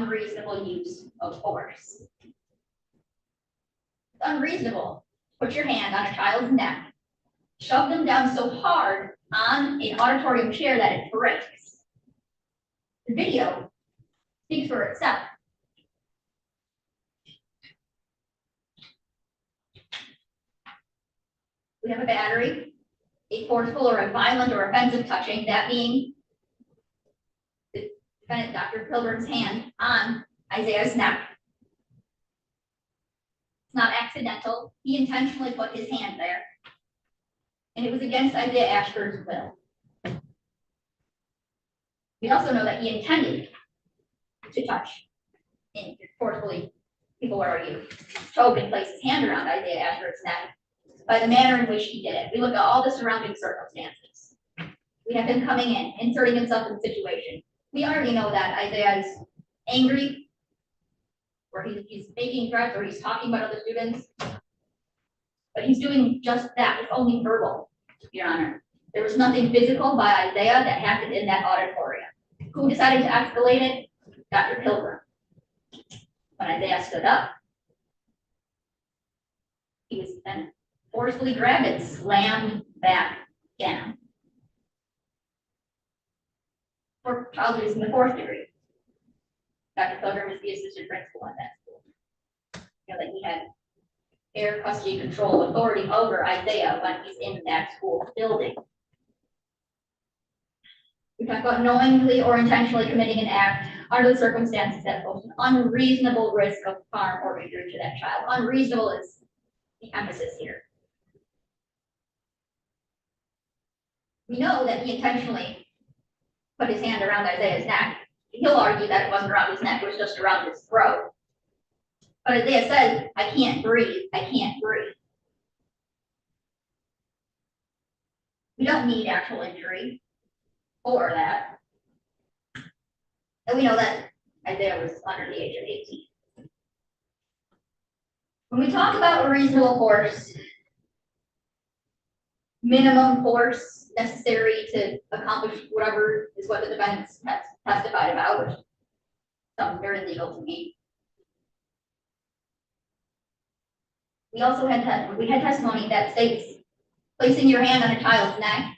Unreasonable use of force. It's unreasonable. Put your hand on a child's neck, shove them down so hard on an auditorium chair that it breaks. The video speaks for itself. We have a battery, a forceful or a violent or offensive touching, that being the defendant, Dr. Pilgrim's hand on Isaiah's neck. It's not accidental. He intentionally put his hand there. And it was against Isaiah Ashford's will. We also know that he intended to touch and forcefully, people would argue, choke and place his hand around Isaiah Ashford's neck by the manner in which he did it. We look at all the surrounding circumstances. We have him coming in, inserting himself in the situation. We already know that Isaiah is angry, or he's making threats, or he's talking about other students. But he's doing just that. It's only verbal, Your Honor. There was nothing physical by Isaiah that happened in that auditorium. Who decided to escalate it? Dr. Pilgrim. When Isaiah stood up, he was then forcefully grabbed and slammed back down. For child abuse in the 4th degree. Dr. Pilgrim is the assistant principal at that school. You know that he had care, custody, control, authority over Isaiah when he's in that school building. We talk about knowingly or intentionally committing an act under the circumstances that pose an unreasonable risk of harm or injury to that child. Unreasonable is the emphasis here. We know that he intentionally put his hand around Isaiah's neck. He'll argue that it wasn't around his neck, it was just around his throat. But Isaiah says, I can't breathe, I can't breathe. We don't need actual injury for that. And we know that Isaiah was under the age of 18. When we talk about a reasonable force, minimum force necessary to accomplish whatever is what the defendants has testified about, which sounds very legal to me. We also had testimony that states placing your hand on a child's neck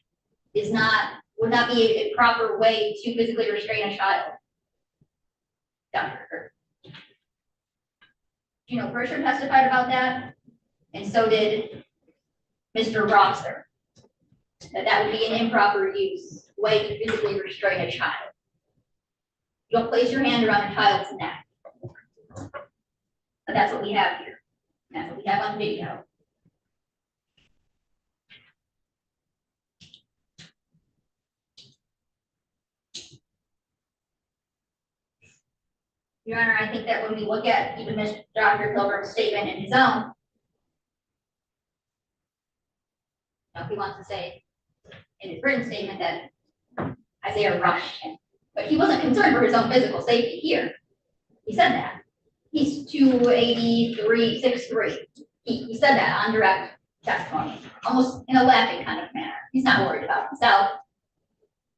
would not be a proper way to physically restrain a child. Dr. Grisham testified about that, and so did Mr. Roster. That would be an improper way to physically restrain a child. You don't place your hand around a child's neck. But that's what we have here. That's what we have on video. Your Honor, I think that when we look at even Dr. Pilgrim's statement in his own, if he wants to say in his written statement that Isaiah rushed him, but he wasn't concerned for his own physical safety here. He said that. He's 283, 6'3". He said that on direct testimony, almost in a laughing kind of manner. He's not worried about himself.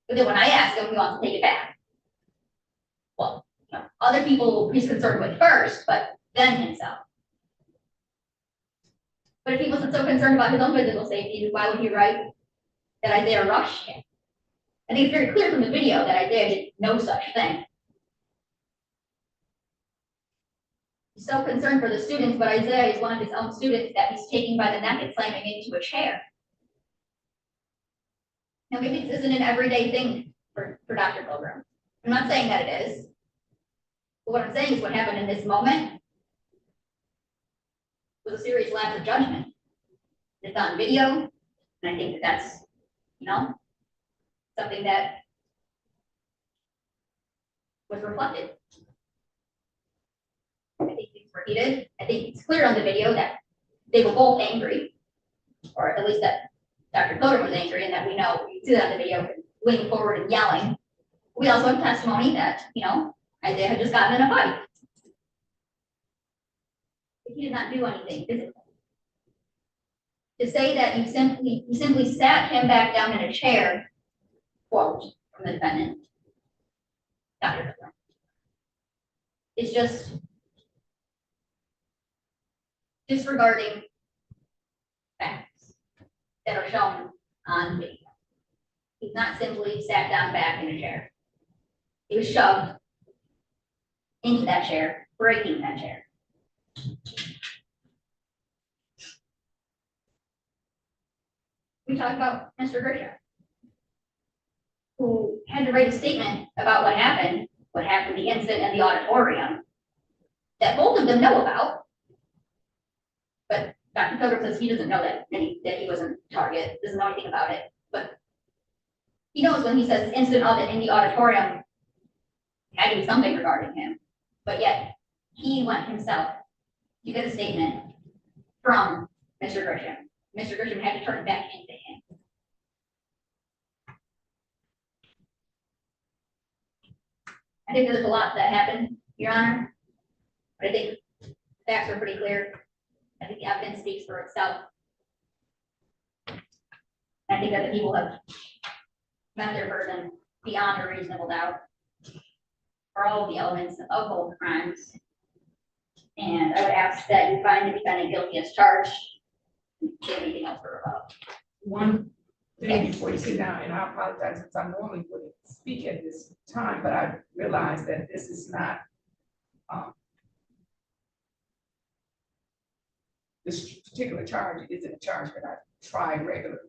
But then when I asked him, he wants to take it back. Well, you know, other people he's concerned with first, but then himself. But if he wasn't so concerned about his own physical safety, why would he write that Isaiah rushed him? I think it's very clear from the video that Isaiah did no such thing. He's so concerned for the students, but Isaiah is one of his own students that he's taking by the neck and slamming into a chair. Now, maybe this isn't an everyday thing for Dr. Pilgrim. I'm not saying that it is. But what I'm saying is what happened in this moment was a serious lapse of judgment. It's on video, and I think that that's, you know, something that was reflected. I think things were heated. I think it's clear on the video that they were both angry, or at least that Dr. Pilgrim was angry, and that we know, you see that on the video, leaning forward and yelling. We also have testimony that, you know, Isaiah had just gotten in a fight. But he did not do anything physical. To say that you simply sat him back down in a chair, quote from the defendant, Dr. Pilgrim, is just disregarding facts that are shown on video. He's not simply sat down back in a chair. He was shoved into that chair, breaking that chair. We talked about Mr. Grisham, who had to write a statement about what happened, the incident in the auditorium, that both of them know about. But Dr. Pilgrim says he doesn't know that he wasn't target, doesn't know anything about it. But he knows when he says incident of it in the auditorium, had to be something regarding him. But yet he went himself to get a statement from Mr. Grisham. Mr. Grisham had to turn it back into him. I think there's a lot that happened, Your Honor. But I think the facts are pretty clear. I think the evidence speaks for itself. I think that the people have met their burden beyond a reasonable doubt for all of the elements of both crimes. And I would ask that you find the defendant guilty as charged. Anything else for about? One thing before you sit down, and I apologize because I normally wouldn't speak at this time, but I realize that this is not this particular charge isn't a charge that I try regularly.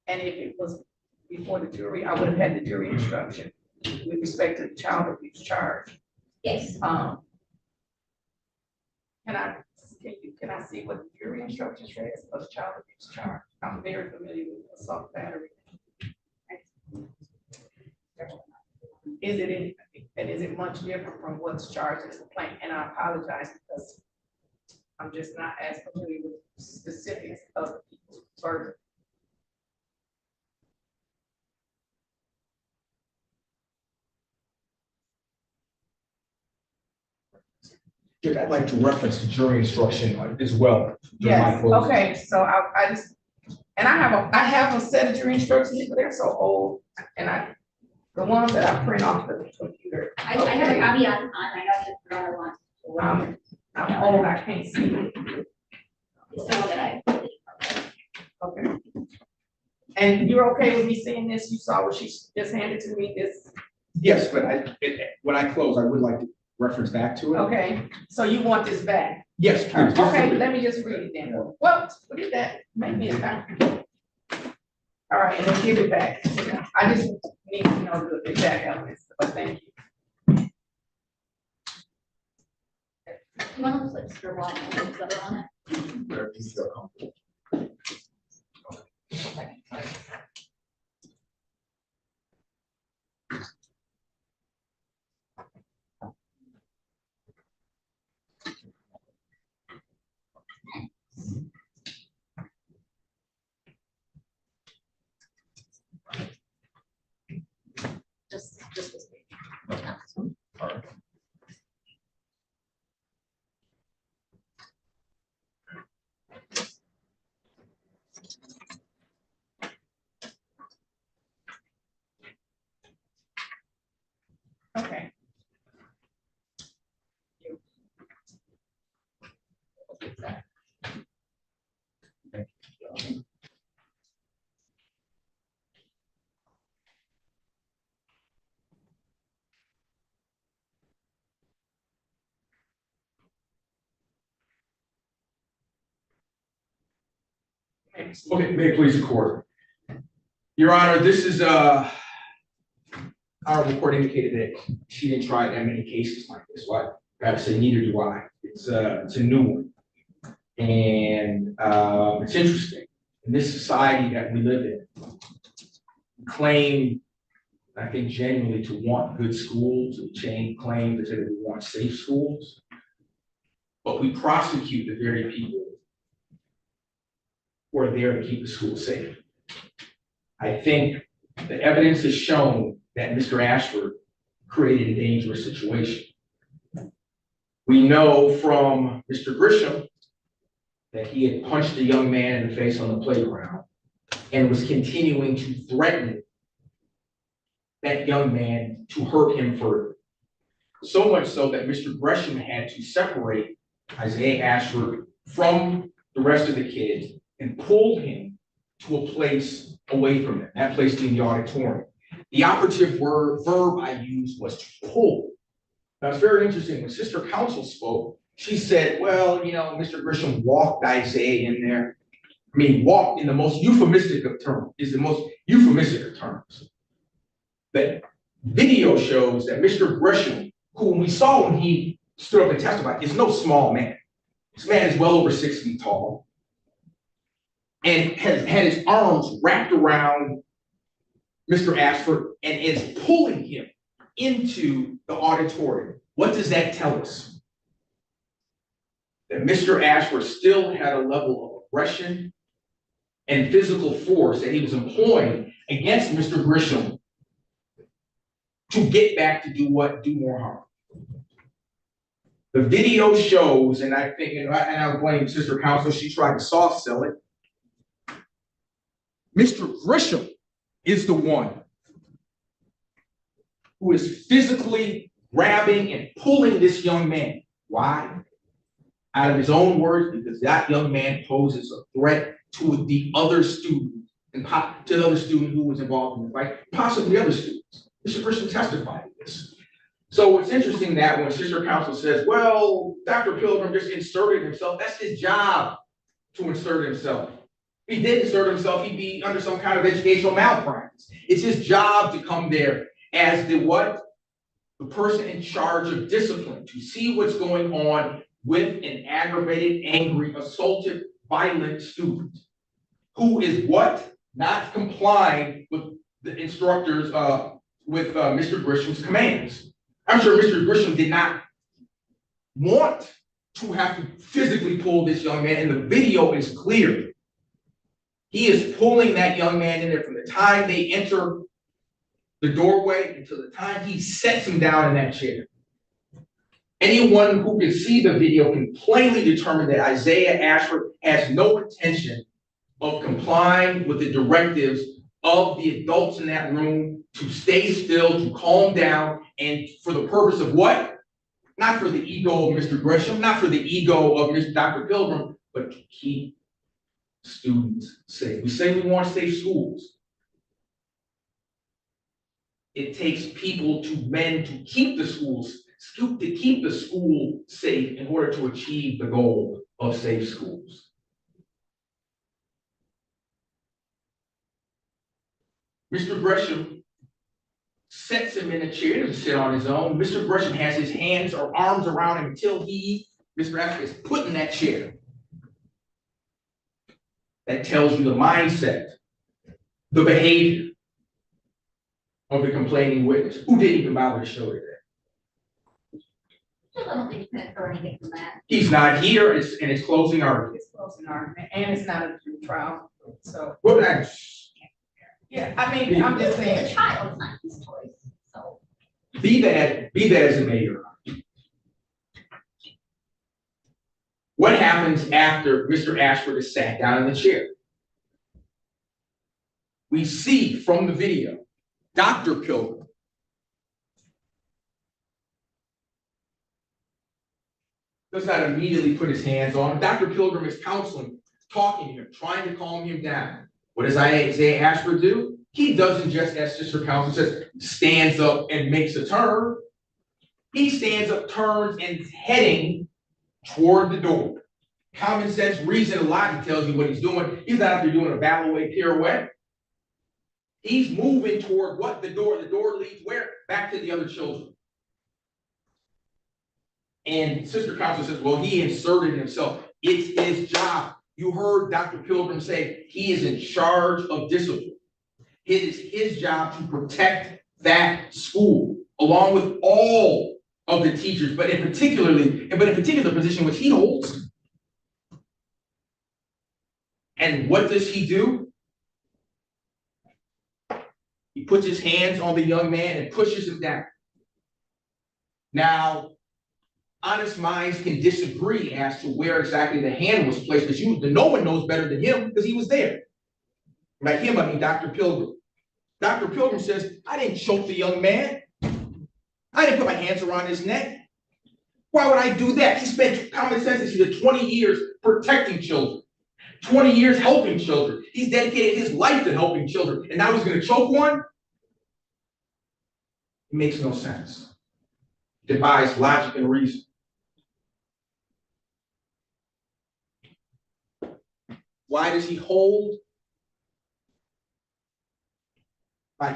And if it was before the jury, I would have had the jury instruction with respect to the child abuse charge. Yes. Can I see what the jury instruction says for the child abuse charge? I'm very familiar with assault battery. Is it much different from what's charged in the complaint? And I apologize because I'm just not as familiar with specifics of the people's burden. I'd like to reference the jury instruction as well. Yes, okay, so I just, and I have a set of jury instructions, but they're so old, and the ones that I print off the computer. I have a copy on, I know it's the other one. I'm old, I can't see it. It's the one that I. Okay. And you're okay with me seeing this? You saw what she just handed to me, this? Yes, but when I close, I would like to reference back to it. Okay, so you want this back? Yes, please. Okay, let me just read it then. Well, look at that, make me a copy. All right, and then give it back. I just need to know the exact elements, but thank you. One of those lips for one, and the other one. Wherever you feel comfortable. This was me. Okay. Okay, may it please the court. Your Honor, this is, our report indicated that she didn't try that many cases like this. Well, I gotta say, neither do I. It's a new one. And, it's interesting. In this society that we live in, we claim, I think genuinely to want good schools, and claim that we want safe schools. But we prosecute the very people who are there to keep the school safe. I think the evidence has shown that Mr. Ashford created a dangerous situation. We know from Mr. Grisham that he had punched a young man in the face on the playground and was continuing to threaten that young man to hurt him further. So much so that Mr. Grisham had to separate Isaiah Ashford from the rest of the kids and pulled him to a place away from him, that place being the auditorium. The operative verb I used was to pull. Now, it's very interesting. When Sister Counsel spoke, she said, well, you know, Mr. Grisham walked Isaiah in there. I mean, walked in the most euphemistic of terms, The video shows that Mr. Grisham, who we saw when he stood up and testified, is no small man. This man is well over 6 feet tall and has had his arms wrapped around Mr. Ashford and is pulling him into the auditorium. What does that tell us? That Mr. Ashford still had a level of aggression and physical force that he was employing against Mr. Grisham to get back to do what? Do more harm. The video shows, and I think, and I blame Sister Counsel, she tried to soft sell it. Mr. Grisham is the one who is physically grabbing and pulling this young man. Why? Out of his own words, because that young man poses a threat to the other student, and to the other student who was involved in the fight, possibly other students. Mr. Grisham testified to this. So it's interesting that when Sister Counsel says, well, Dr. Pilgrim just inserted himself, that's his job to insert himself. If he did insert himself, he'd be under some kind of educational malpractice. It's his job to come there as the what? The person in charge of discipline, to see what's going on with an aggravated, angry, assaulted, violent student who is what? Not complying with the instructors, with Mr. Grisham's commands. I'm sure Mr. Grisham did not want to have to physically pull this young man, and the video is clear. He is pulling that young man in there from the time they enter the doorway until the time he sets him down in that chair. Anyone who can see the video can plainly determine that Isaiah Ashford has no intention of complying with the directives of the adults in that room to stay still, to calm down, and for the purpose of what? Not for the ego of Mr. Grisham, not for the ego of Mr. Dr. Pilgrim, but to keep students safe. We say we want safe schools. It takes people to keep the schools, to keep the school safe in order to achieve the goal of safe schools. Mr. Grisham sets him in a chair. He doesn't sit on his own. Mr. Grisham has his hands or arms around him until Mr. Ashford, is put in that chair. That tells you the mindset, the behavior of the complaining witness, who didn't even bother to show it there. I don't think you can infer anything from that. He's not here, and it's closing argument. It's closing argument, and it's not a true trial, so. Well, that's, Yeah, I mean, I'm just The saying, child's not his choice, so. Be that as it may, what happens after Mr. Ashford is sat down in the chair? We see from the video, Dr. Pilgrim does not immediately put his hands on him. Dr. Pilgrim is counseling, talking to him, trying to calm him down. What does Isaiah Ashford do? He doesn't just, as Sister Counsel says, stands up and makes a turn. He stands up, turns, and is heading toward the door. Common sense, reason, and logic tells you what he's doing. He's not out there doing a ballet pirouette. He's moving toward what? The door. The door leads where? Back to the other children. And Sister Counsel says, well, he inserted himself. It's his job. You heard Dr. Pilgrim say he is in charge of discipline. It is his job to protect that school, along with all of the teachers, but in particular position which he holds. And what does he do? He puts his hands on the young man and pushes him down. Now, honest minds can disagree as to where exactly the hand was placed, because no one knows better than him because he was there. By him, I mean Dr. Pilgrim. Dr. Pilgrim says, I didn't choke the young man. I didn't put my hands around his neck. Why would I do that? He spent, common sense, he did 20 years protecting children, 20 years helping children. He's dedicated his life to helping children, and now he's going to choke one? It makes no sense. Defies logic and reason. Why does he hold? For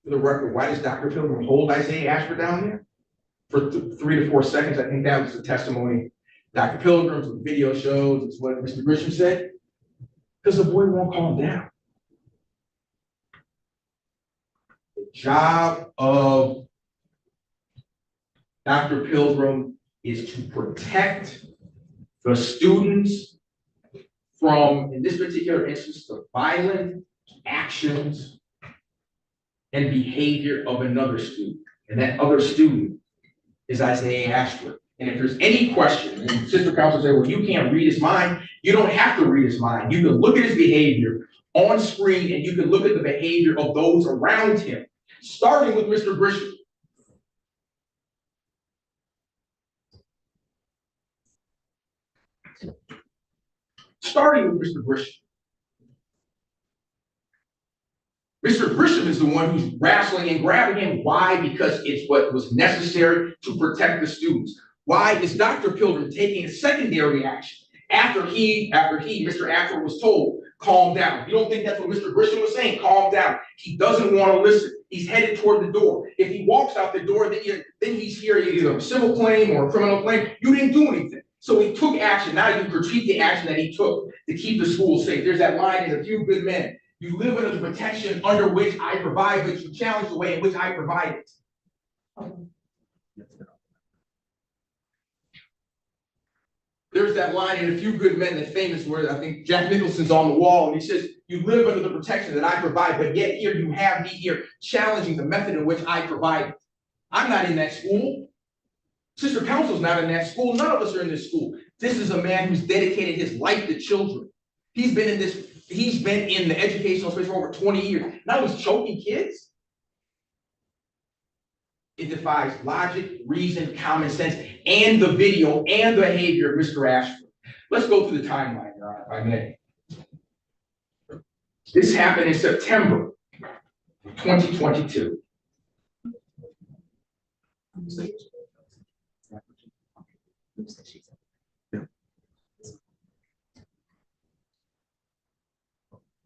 the record, why does Dr. Pilgrim hold Isaiah Ashford down there for 3 to 4 seconds? I think that was the testimony. Dr. Pilgrim's what the video shows, it's what Mr. Grisham said. Because the boy won't calm down. The job of Dr. Pilgrim is to protect the students from, in this particular instance, the violent actions and behavior of another student. And that other student is Isaiah Ashford. And if there's any question, and Sister Counsel said, well, you can't read his mind. You don't have to read his mind. You can look at his behavior on screen, and you can look at the behavior of those around him, starting with Mr. Grisham. Starting with Mr. Grisham. Mr. Grisham is the one who's wrestling and grabbing him. Why? Because it's what was necessary to protect the students. Why is Dr. Pilgrim taking a secondary action after Mr. Ashford was told, calm down? You don't think that's what Mr. Grisham was saying? Calm down. He doesn't want to listen. He's headed toward the door. If he walks out the door, then he's here either a civil claim or a criminal claim. You didn't do anything. So he took action. Now you critique the action that he took to keep the school safe. There's that line in A Few Good Men. You live under the protection under which I provide, but you challenge the way in which I provide it. There's that line in A Few Good Men that's famous where I think Jack Nicholson's on the wall and he says, you live under the protection that I provide, but yet here you have me here challenging the method in which I provide it. I'm not in that school. Sister Counsel's not in that school. None of us are in this school. This is a man who's dedicated his life to children. He's been in the educational space for over 20 years. Now he's choking kids. It defies logic, reason, common sense, and the video and the behavior of Mr. Ashford. Let's go through the timeline, Your Honor, if I may. This happened in September of 2022.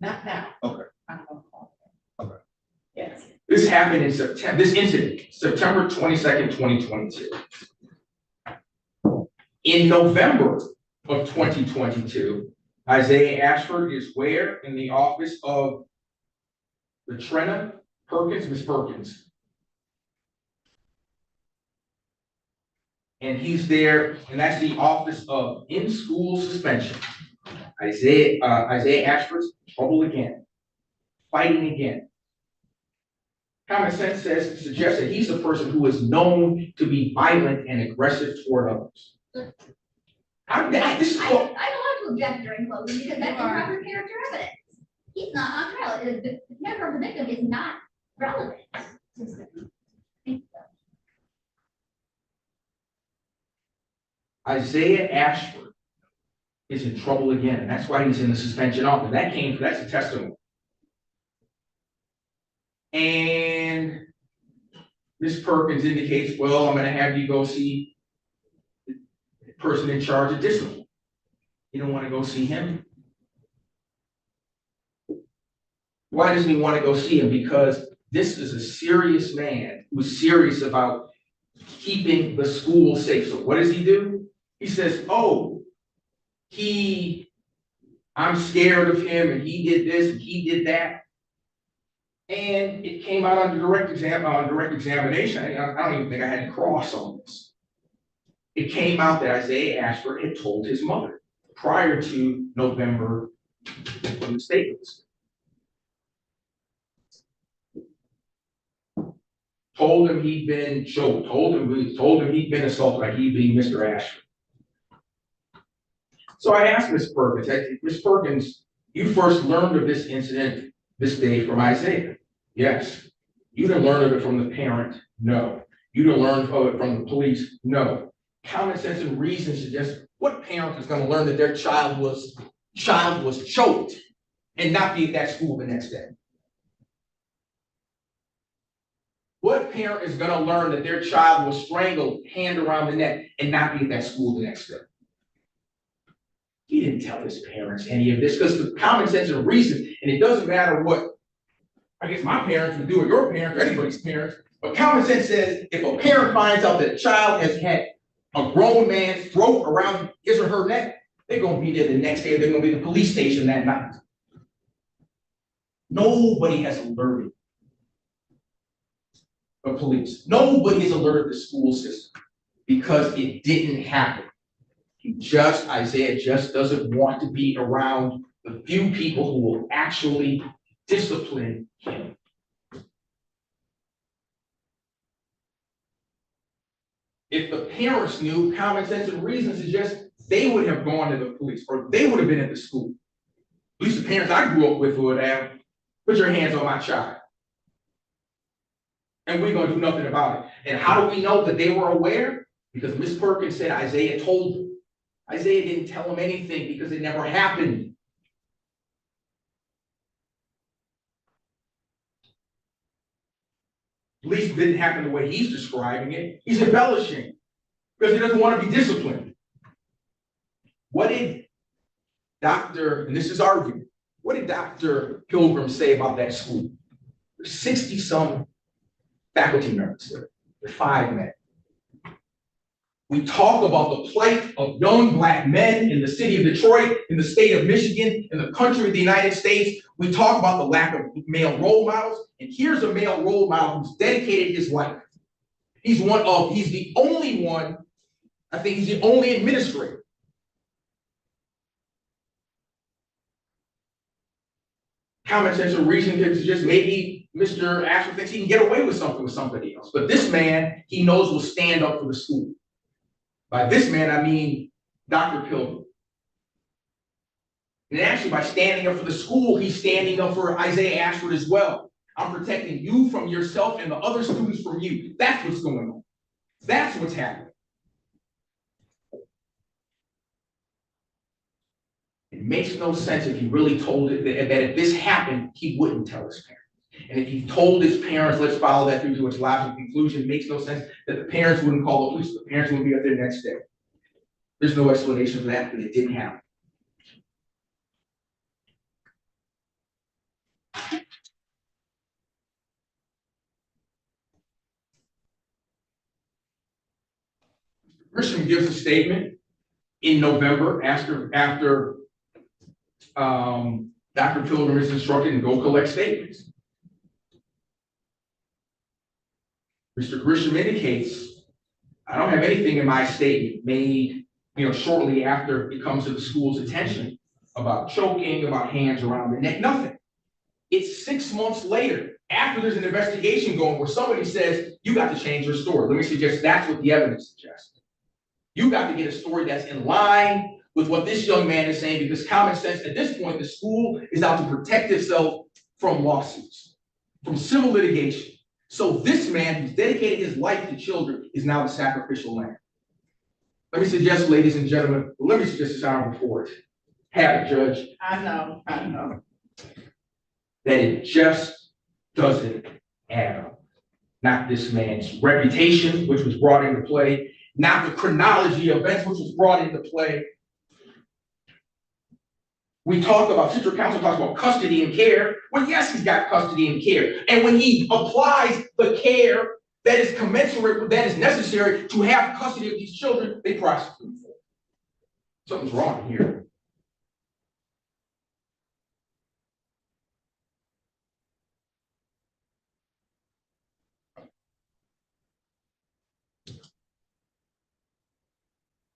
Not now. Okay. I'm gonna call. Okay. Yes. This happened in September, this incident, September 22nd, 2022. In November of 2022, Isaiah Ashford is where? In the office of Latrina Perkins, Miss Perkins. And he's there, and that's the office of in-school suspension. Isaiah Ashford's trouble again, fighting again. Common sense suggests that he's a person who is known to be violent and aggressive toward others. This is I'm what, allowed to object during closing because that's improper character evidence. He's not on trial. The character of the victim is not relevant. Isaiah Ashford is in trouble again, and that's why he's in the suspension office. That's a testimony. And Ms. Perkins indicates, well, I'm gonna have you go see the person in charge of discipline. You don't wanna go see him? Why doesn't he wanna go see him? Because this is a serious man who's serious about keeping the school safe. So what does he do? He says, oh, I'm scared of him and he did this and he did that. And it came out on direct examination. I don't even think I had to cross on this. It came out that Isaiah Ashford had told his mother prior to November when the statement was. Told him he'd been choked, told him he'd been assaulted, like he being Mr. Ashford. So I asked Ms. Perkins, Ms. Perkins, you first learned of this incident this day from Isaiah. Yes. You didn't learn of it from the parent? No. You didn't learn of it from the police? No. Common sense and reason suggest what parent is going to learn that their child was choked and not be at that school the next day? What parent is going to learn that their child was strangled, hand around the neck, and not be at that school the next day? He didn't tell his parents any of this because the common sense and reason, and it doesn't matter what, I guess my parents would do, or your parents, or anybody's parents, but common sense says if a parent finds out that a child has had a grown man's throat around his or her neck, they're going to be there the next day, they're going to be at the police station that night. Nobody has alerted the police. Nobody has alerted the school system because it didn't happen. Isaiah just doesn't want to be around the few people who will actually discipline him. If the parents knew, common sense and reason suggest they would have gone to the police or they would have been at the school. At least the parents I grew up with would have, put your hands on my child. And we're going to do nothing about it. And how do we know that they were aware? Because Ms. Perkins said Isaiah told them. Isaiah didn't tell them anything because it never happened. At least it didn't happen the way he's describing it. He's embellishing because he doesn't want to be disciplined. What did and this is argument, what did Dr. Pilgrim say about that school? There's 60-some faculty members there, the 5 men. We talk about the plight of young Black men in the city of Detroit, in the state of Michigan, in the country of the United States. We talk about the lack of male role models. And here's a male role model who's dedicated his life. He's the only one, I think he's the only administrator. Common sense or reason could suggest maybe Mr. Ashford thinks he can get away with something with somebody else. But this man, he knows will stand up for the school. By this man, I mean Dr. Pilgrim. And actually, by standing up for the school, he's standing up for Isaiah Ashford as well. I'm protecting you from yourself and the other students from you. That's what's going on. That's what's happening. It makes no sense if he really told it that if this happened, he wouldn't tell his parents. And if he told his parents, let's follow that through to its logical conclusion, it makes no sense that the parents wouldn't call the police, the parents wouldn't be up there the next day. There's no explanation for that, but it didn't happen. Grisham gives a statement in November after Dr. Pilgrim is instructed to go collect statements. Mr. Grisham indicates, I don't have anything in my statement made, shortly after it comes to the school's attention about choking, about hands around the neck, nothing. It's 6 months later after there's an investigation going where somebody says, you got to change your story. Let me suggest that's what the evidence suggests. You got to get a story that's in line with what this young man is saying, because common sense, at this point, the school is out to protect itself from lawsuits, from civil litigation. So this man who's dedicated his life to children is now the sacrificial lamb. Let me suggest, ladies and gentlemen, let me suggest this our report. Have it, Judge. I know. That it just doesn't add up. Not this man's reputation, which was brought into play, not the chronology of events which was brought into play. We talk about, Sister Counsel talks about custody and care. Well, yes, he's got custody and care. And when he applies the care that is commensurate with, that is necessary to have custody of these children, they prosecute him for it. Something's wrong here.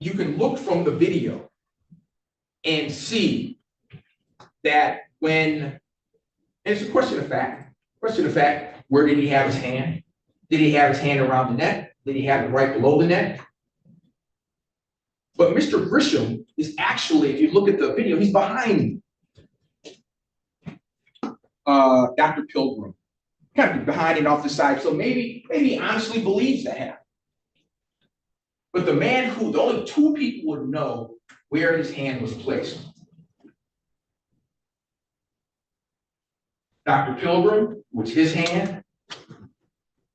You can look from the video and see that when, and it's a question of fact, where did he have his hand? Did he have his hand around the neck? Did he have it right below the neck? But Mr. Grisham is actually, if you look at the video, he's behind Dr. Pilgrim, kind of behind and off the side. So maybe he honestly believes that happened. But the man who, the only two people would know where his hand was placed. Dr. Pilgrim, which his hand,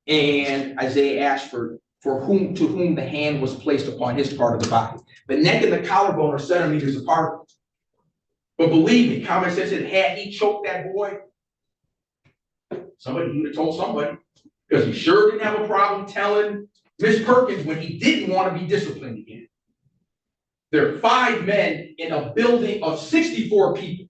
and Isaiah Ashford, to whom the hand was placed upon his part of the body. The neck and the collarbone are centimeters apart. But believe me, common sense said, had he choked that boy, somebody would have told somebody, because he sure didn't have a problem telling Miss Perkins when he didn't want to be disciplined again. There are 5 men in a building of 64 people.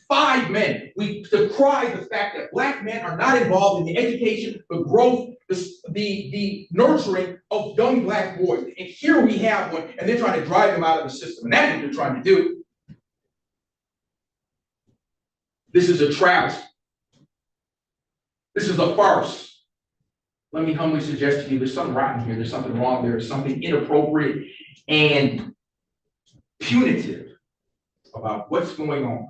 5 men. We decry the fact that Black men are not involved in the education, the growth, the nurturing of young Black boys. And here we have one, and they're trying to drive them out of the system. And that's what they're trying to do. This is a travesty. This is a farce. Let me humbly suggest to you, there's something rotten here. There's something wrong there. There's something inappropriate and punitive about what's going on.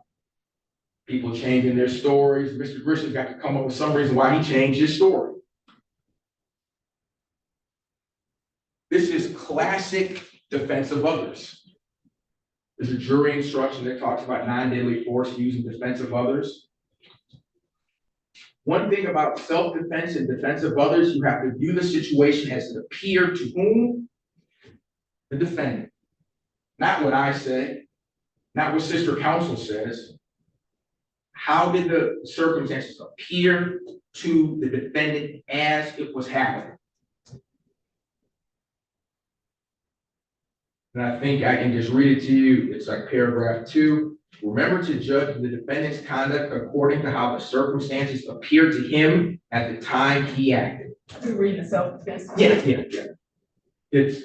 People changing their stories. Mr. Grisham's got to come up with some reason why he changed his story. This is classic defense of others. There's a jury instruction that talks about non-deadly force used in defense of others. One thing about self-defense and defense of others, you have to view the situation as it appeared to whom? The defendant. Not what I say, not what Sister Counsel says. How did the circumstances appear to the defendant as it was happening? And I think I can just read it to you. It's like paragraph 2. Remember to judge the defendant's conduct according to how the circumstances appeared to him at the time he acted. You read the self-defense? Yeah. It's,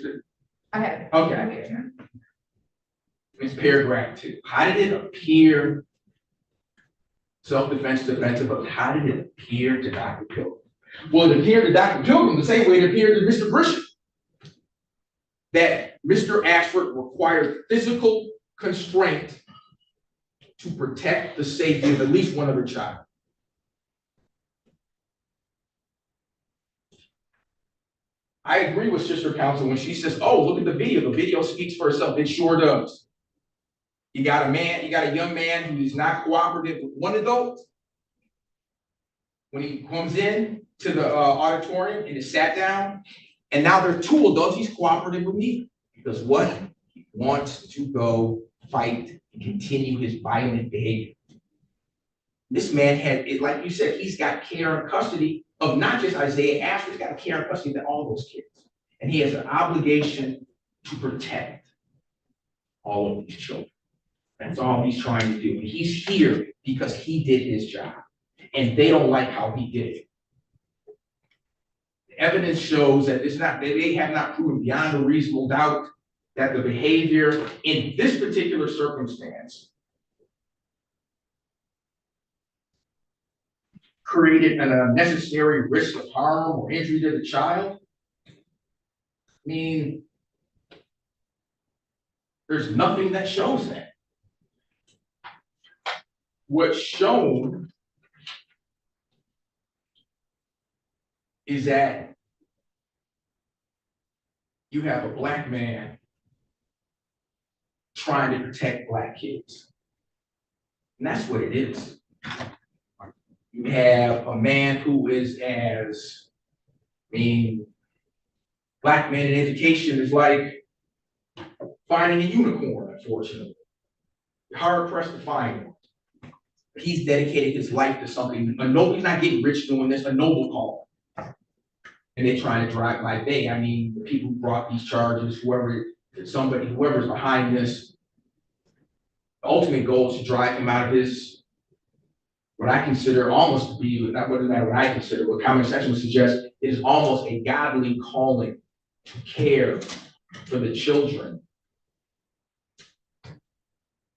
I have it. okay. It's paragraph 2. How did it appear? Self-defense, defensive, but how did it appear to Dr. Pilgrim? Well, it appeared to Dr. Pilgrim the same way it appeared to Mr. Grisham. That Mr. Ashford required physical constraint to protect the safety of at least one other child. I agree with Sister Counsel when she says, oh, look at the video. The video speaks for itself. It sure does. You got a young man who is not cooperative with one adult. When he comes in to the auditorium and is sat down, and now there are 2 adults, he's cooperative with me. Because what? He wants to go fight and continue his violent behavior. This man had, like you said, he's got care and custody of not just Isaiah Ashford, he's got care and custody of all those kids. And he has an obligation to protect all of these children. That's all he's trying to do. And he's here because he did his job. And they don't like how he did it. The evidence shows that they have not proven beyond a reasonable doubt that the behavior in this particular circumstance created an unnecessary risk of harm or injury to the child. I mean, there's nothing that shows that. What's shown is that you have a Black man trying to protect Black kids. And that's what it is. You have a man who is Black men in education is like finding a unicorn, unfortunately. You're hard pressed to find one. He's dedicated his life to something. He's not getting rich doing this, a noble call. And they're trying to drive by day. I mean, the people who brought these charges, whoever's behind this, the ultimate goal is to drive him out of his, what I consider almost to be, not what I consider, what common sense would suggest is almost a godly calling to care for the children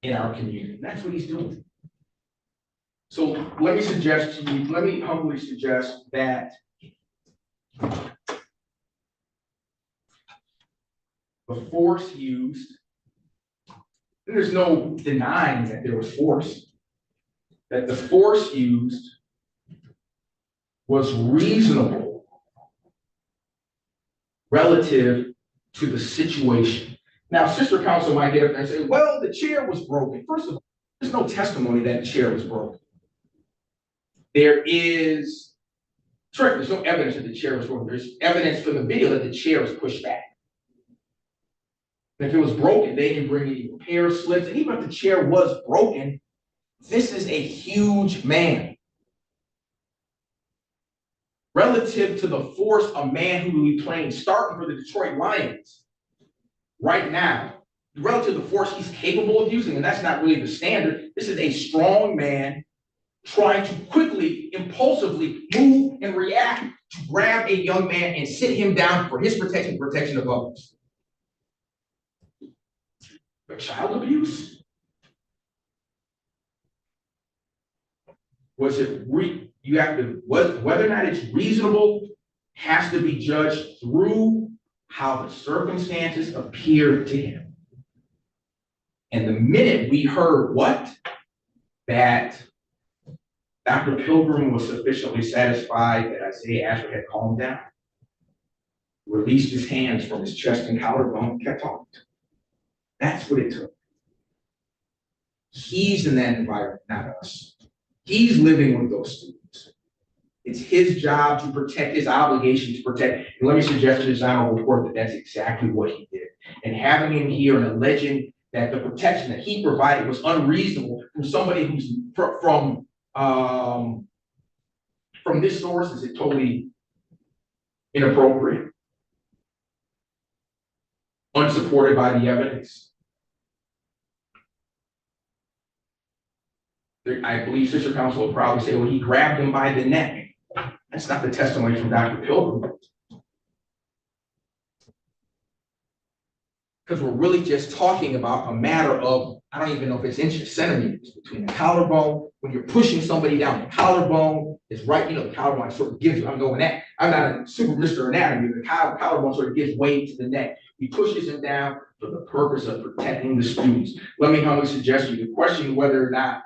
in our community. And that's what he's doing. So let me humbly suggest that the force used, and there's no denying that there was force, that the force used was reasonable relative to the situation. Now, sister counsel might get up there and say, well, the chair was broken. First of all, there's no testimony that the chair was broken. There's no evidence that the chair was broken. There's evidence from the video that the chair was pushed back. And if it was broken, they didn't bring any repair slips. And even if the chair was broken, this is a huge man. Relative to the force, a man who will be playing starting for the Detroit Lions right now, relative to the force he's capable of using, and that's not really the standard. This is a strong man trying to quickly, impulsively move and react to grab a young man and sit him down for his protection of others. But child abuse? Whether or not it's reasonable has to be judged through how the circumstances appear to him. And the minute we heard that Dr. Pilgrim was sufficiently satisfied that Isaiah Ashford had calmed down, released his hands from his chest and collarbone, and kept talking. That's what it took. He's in that environment, not us. He's living with those students. It's his job to protect, his obligation to protect. And let me suggest to this honorable court that that's exactly what he did. And having him here and alleging that the protection that he provided was unreasonable from somebody who's from this source is totally inappropriate, unsupported by the evidence. I believe sister counsel will probably say, well, he grabbed him by the neck. That's not the testimony from Dr. Pilgrim. Because we're really just talking about a matter of, I don't even know if it's inches, centimeters between the collarbone. When you're pushing somebody down, the collarbone is right, the collarbone sort of gives you, I'm not a super Mr. Anatomy, the collarbone sort of gives way to the neck. He pushes him down for the purpose of protecting the students. Let me humbly suggest to you the question whether or not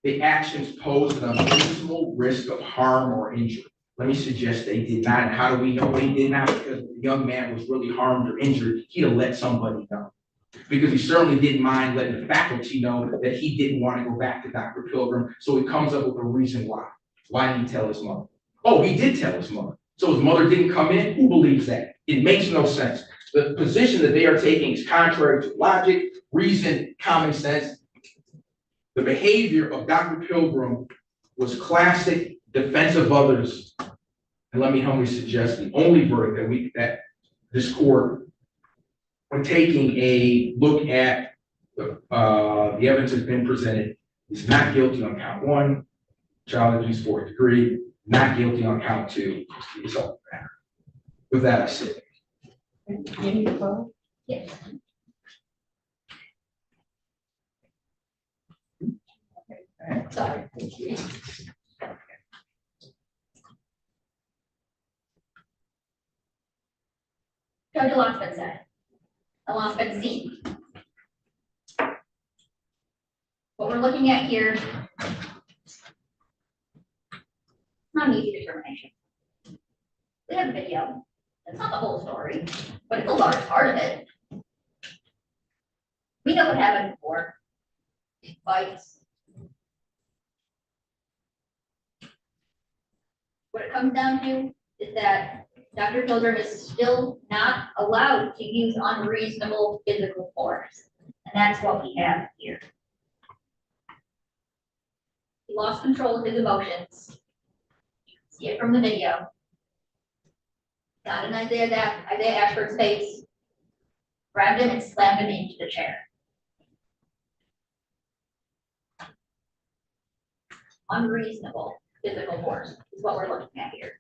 the actions posed an unreasonable risk of harm or injury. Let me suggest they did not. And how do we know they did not? Because if the young man was really harmed or injured, he'd have let somebody know. Because he certainly didn't mind letting the faculty know that he didn't want to go back to Dr. Pilgrim. So he comes up with a reason why. Why didn't he tell his mother? Oh, he did tell his mother. So his mother didn't come in? Who believes that? It makes no sense. The position that they are taking is contrary to logic, reason, common sense. The behavior of Dr. Pilgrim was classic defense of others. And let me humbly suggest the only verdict that this court, when taking a look at the evidence that's been presented, is not guilty on count 1, child abuse 4th degree, not guilty on count 2, it's all matter. With that, I sit. Any opposed? Yes. Sorry. Judge, a lot's been said. A lot's been seen. What we're looking at here, it's not an easy determination. We have a video. It's not the whole story, but it's a large part of it. We know what happened before. Fights. What it comes down to is that Dr. Pilgrim is still not allowed to use unreasonable physical force. And that's what we have here. He lost control of his emotions. You can see it from the video. Got in Isaiah Ashford's face, grabbed him and slammed him into the chair. Unreasonable physical force is what we're looking at here.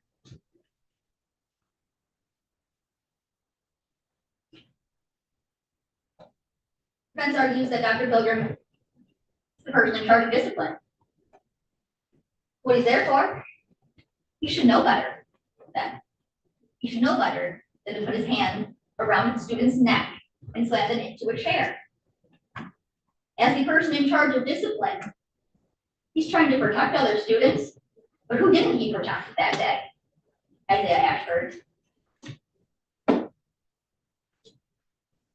Defense argues that Dr. Pilgrim is the person in charge of discipline. What he's there for, he should know better then. He should know better than to put his hand around the student's neck and slam them into a chair. As the person in charge of discipline, he's trying to protect other students, but who didn't he protect that day? Isaiah Ashford.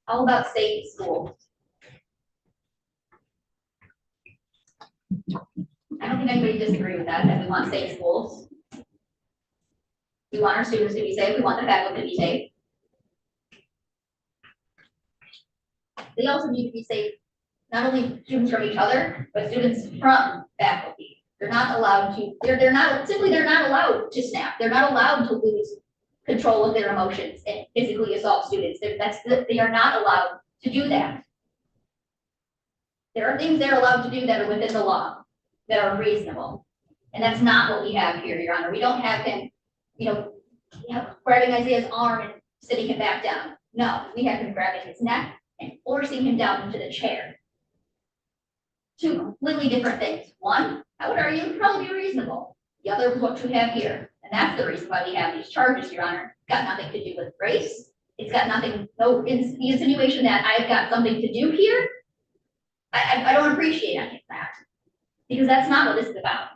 How about state schools? I don't think anybody disagrees with that we want safe schools. We want our students to be safe, we want the faculty to be safe. They also need to be safe, not only students from each other, but students from faculty. They're not allowed to, they're not allowed to snap. They're not allowed to lose control of their emotions and physically assault students. They are not allowed to do that. There are things they're allowed to do that are within the law, that are reasonable. And that's not what we have here, Your Honor. We don't have him, grabbing Isaiah's arm and sitting him back down. No, we have him grabbing his neck and forcing him down into the chair. Two completely different things. One, I would argue, would probably be reasonable. The other is what you have here. And that's the reason why we have these charges, Your Honor. It's got nothing to do with race. It's got nothing, the insinuation that I've got something to do here. I don't appreciate any of that. Because that's not what this is about.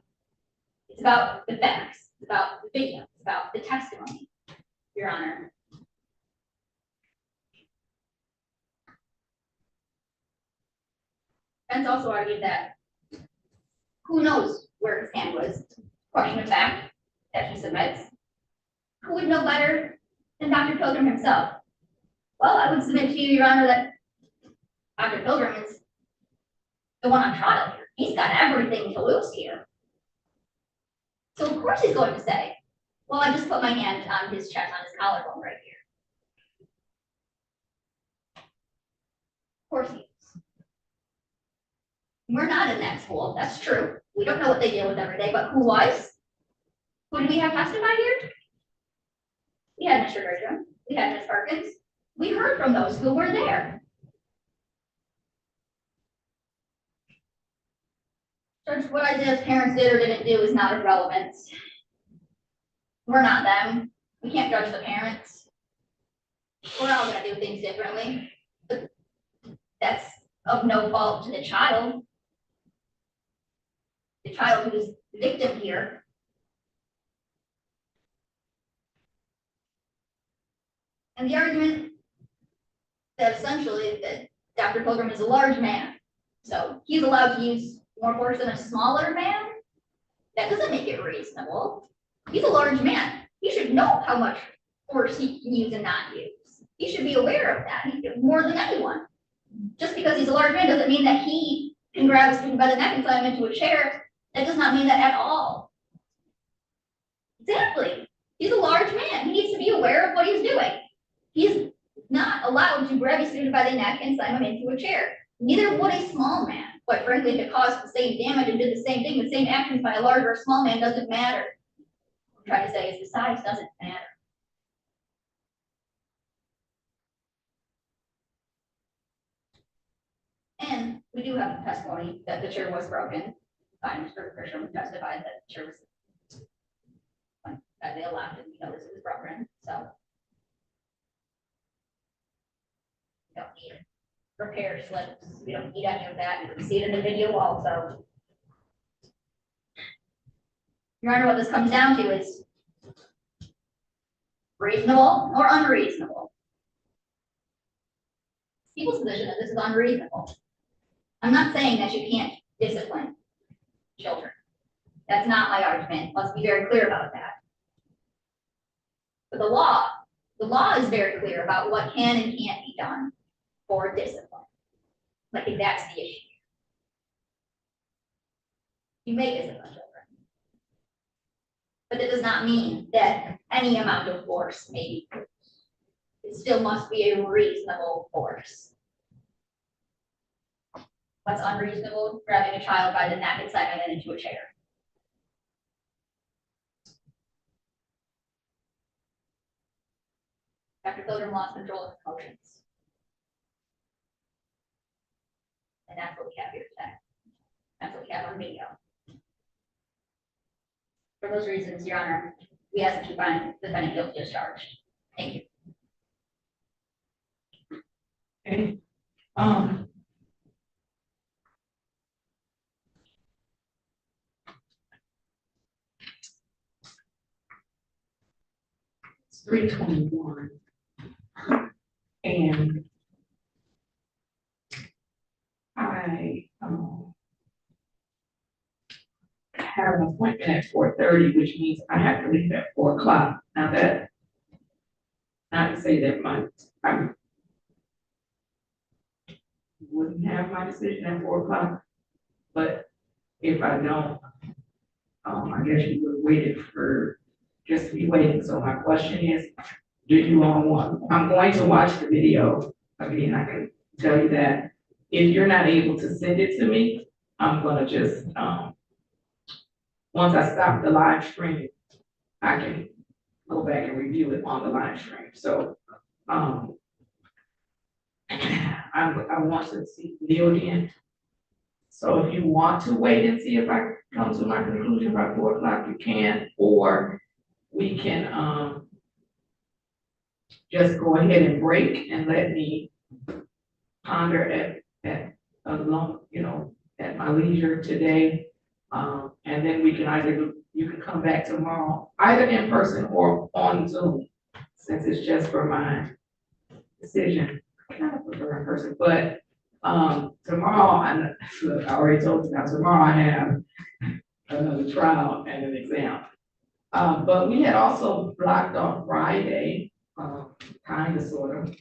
It's about the facts. It's about the video. It's about the testimony, Your Honor. Defense also argued that who knows where his hand was? Question of fact that he submits. Who would know better than Dr. Pilgrim himself? Well, I would submit to you, Your Honor, that Dr. Pilgrim is the one on trial here. He's got everything to lose here. So of course he's going to say, well, I just put my hand on his chest, on his collarbone right here. Of course he is. We're not in that school, that's true. We don't know what they deal with every day, but who was? Who did we have testify here? We had Mr. Bertram, we had Ms. Perkins. We heard from those who were there. Judge, what Isaiah's parents did or didn't do is not of relevance. We're not them. We can't judge the parents. We're all gonna do things differently. But that's of no fault to the child. The child who is the victim here. And the argument that essentially that Dr. Pilgrim is a large man, so he's allowed to use more force than a smaller man, that doesn't make it reasonable. He's a large man. He should know how much force he can use and not use. He should be aware of that more than anyone. Just because he's a large man doesn't mean that he can grab a student by the neck and slam him into a chair. That does not mean that at all. Exactly. He's a large man. He needs to be aware of what he's doing. He's not allowed to grab a student by the neck and slam him into a chair. Neither would a small man. Quite frankly, if it caused the same damage and did the same thing, the same actions by a large or a small man doesn't matter. What I'm trying to say is the size doesn't matter. And we do have testimony that the chair was broken. Mr. Grisham testified that the chair was, that they allowed it, we know this was broken, so. don't need repair slips, we don't need any of that, you can see it in the video also. Your Honor, what this comes down to is reasonable or unreasonable. People's position that this is unreasonable. I'm not saying that you can't discipline children. That's not my argument. Let's be very clear about that. But the law is very clear about what can and can't be done for discipline. I think that's the issue. You may discipline children. But it does not mean that any amount of force may be used. It still must be a reasonable force. What's unreasonable? Grabbing a child by the neck and slamming them into a chair. Dr. Pilgrim lost control of his emotions. And that's what we have here today. That's what we have on video. For those reasons, Your Honor, we ask that you find the defendant guilty as charged. Thank you. Okay. It's 3:21. And I have an appointment at 4:30, which means I have to leave at 4 o'clock. Now that, not to say that I wouldn't have my decision at 4 o'clock, but if I don't, I guess you would have waited for, just to be waiting. So my question is, do you all want, I'm going to watch the video. Again, I can tell you that if you're not able to send it to me, I'm gonna just, once I stop the live stream, I can go back and review it on the live stream. So, I want to see the video again. So if you want to wait and see if I come to my conclusion by 4 o'clock, you can, or we can, just go ahead and break and let me ponder at at my leisure today. And then we can you can come back tomorrow, either in person or on Zoom, since it's just for my decision. I kind of prefer in person, but tomorrow, I already told you now, tomorrow I have another trial and an exam. But we had also blocked on Friday, kind of, sort of.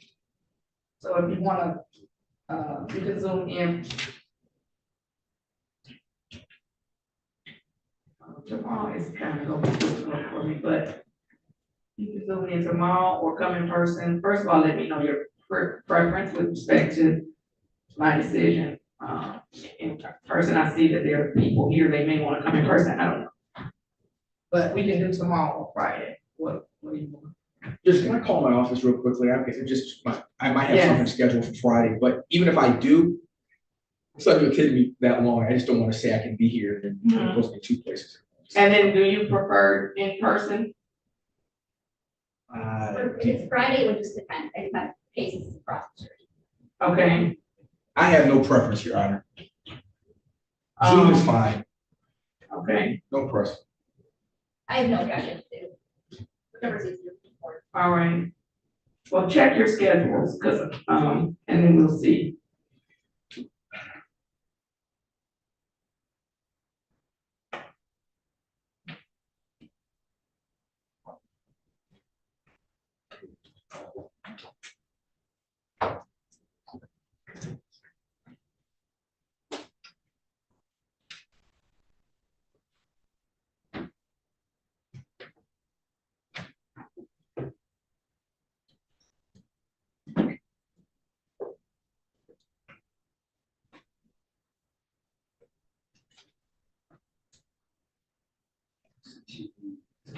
So if you want to, you can Zoom in. Tomorrow is kind of going to be difficult for me, but you can Zoom in tomorrow or come in person. First of all, let me know your preference with respect to my decision. In person, I see that there are people here, they may want to come in person, I don't know. But we can do tomorrow or Friday. What do you want? Just, can I call my office real quickly? I might have Yes. something scheduled for Friday, but even if I do, it's not gonna take me that long. I just don't want to say I can be here and Mhm. post in 2 places. And then do you prefer in person? If it's Friday, it would just depend. I have cases across the street. Okay. I have no preference, Your Honor. Zoom is fine, Okay, no preference. I have no objection to whatever's easier for. all right. Well, check your schedules, because, and then we'll see.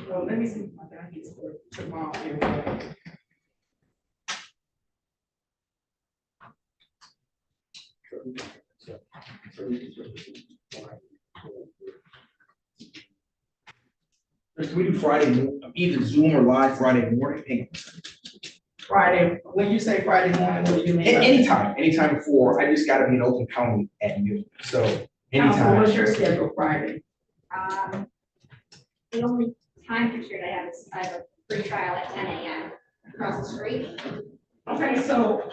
Well, let me see if my doc is for tomorrow. Anyway. Can we do Friday, either Zoom or live Friday morning? Hang on. Friday, when you say Friday morning, what do you mean? by that? Anytime before, I just gotta be in Oakland County at noon, so Council, anytime. what's your schedule Friday? The only time constraint I have is I have a free trial at 10 a.m. across the street. Okay, so,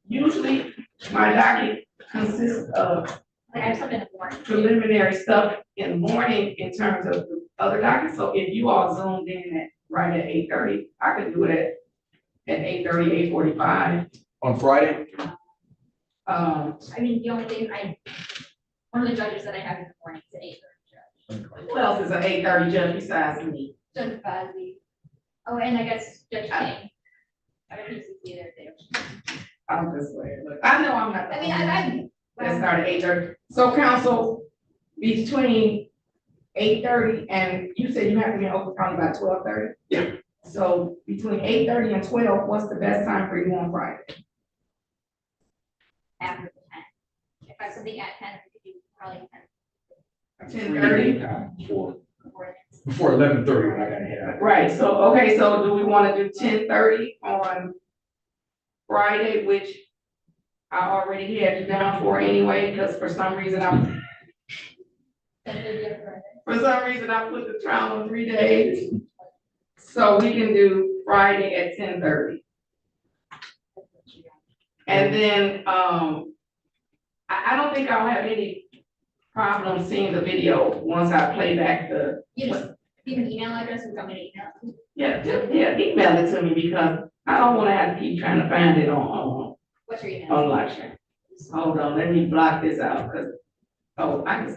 usually my docket consists of Like I have something in the morning. preliminary stuff in the morning in terms of the other dockets. So if you all zoomed in right at 8:30, I could do it at 8:30, 8:45. On Friday, Um, I mean, the only thing one of the judges that I have in the morning is at 8:30. who else is an 8:30 judge besides me? Judge Bazzi. Oh, and I guess Judge King. I don't usually see there too. I'm just saying, look, I know I'm not. the I mean, only I. That started 8:30. So council, between 8:30 and you said you have to be in Oakland County by 12:30? Yeah. So between 8:30 and 12, what's the best time for you on Friday? After the 10. If I have something at 10, we could do probably 10:30? anytime before, 10 before this. before 11:30 when I gotta head out. Right, so, okay, so do we want to do 10:30 on Friday, which I already had you down for anyway, because for some reason I put the trial on 3 days. So we can do Friday at 10:30. And then, I don't think I'll have any problem seeing the video once I play back the, You just give an email address and somebody email. email it to me because I don't want to have to keep trying to find it What's your email? on live stream. Hold on, let me block this out, because, oh, I can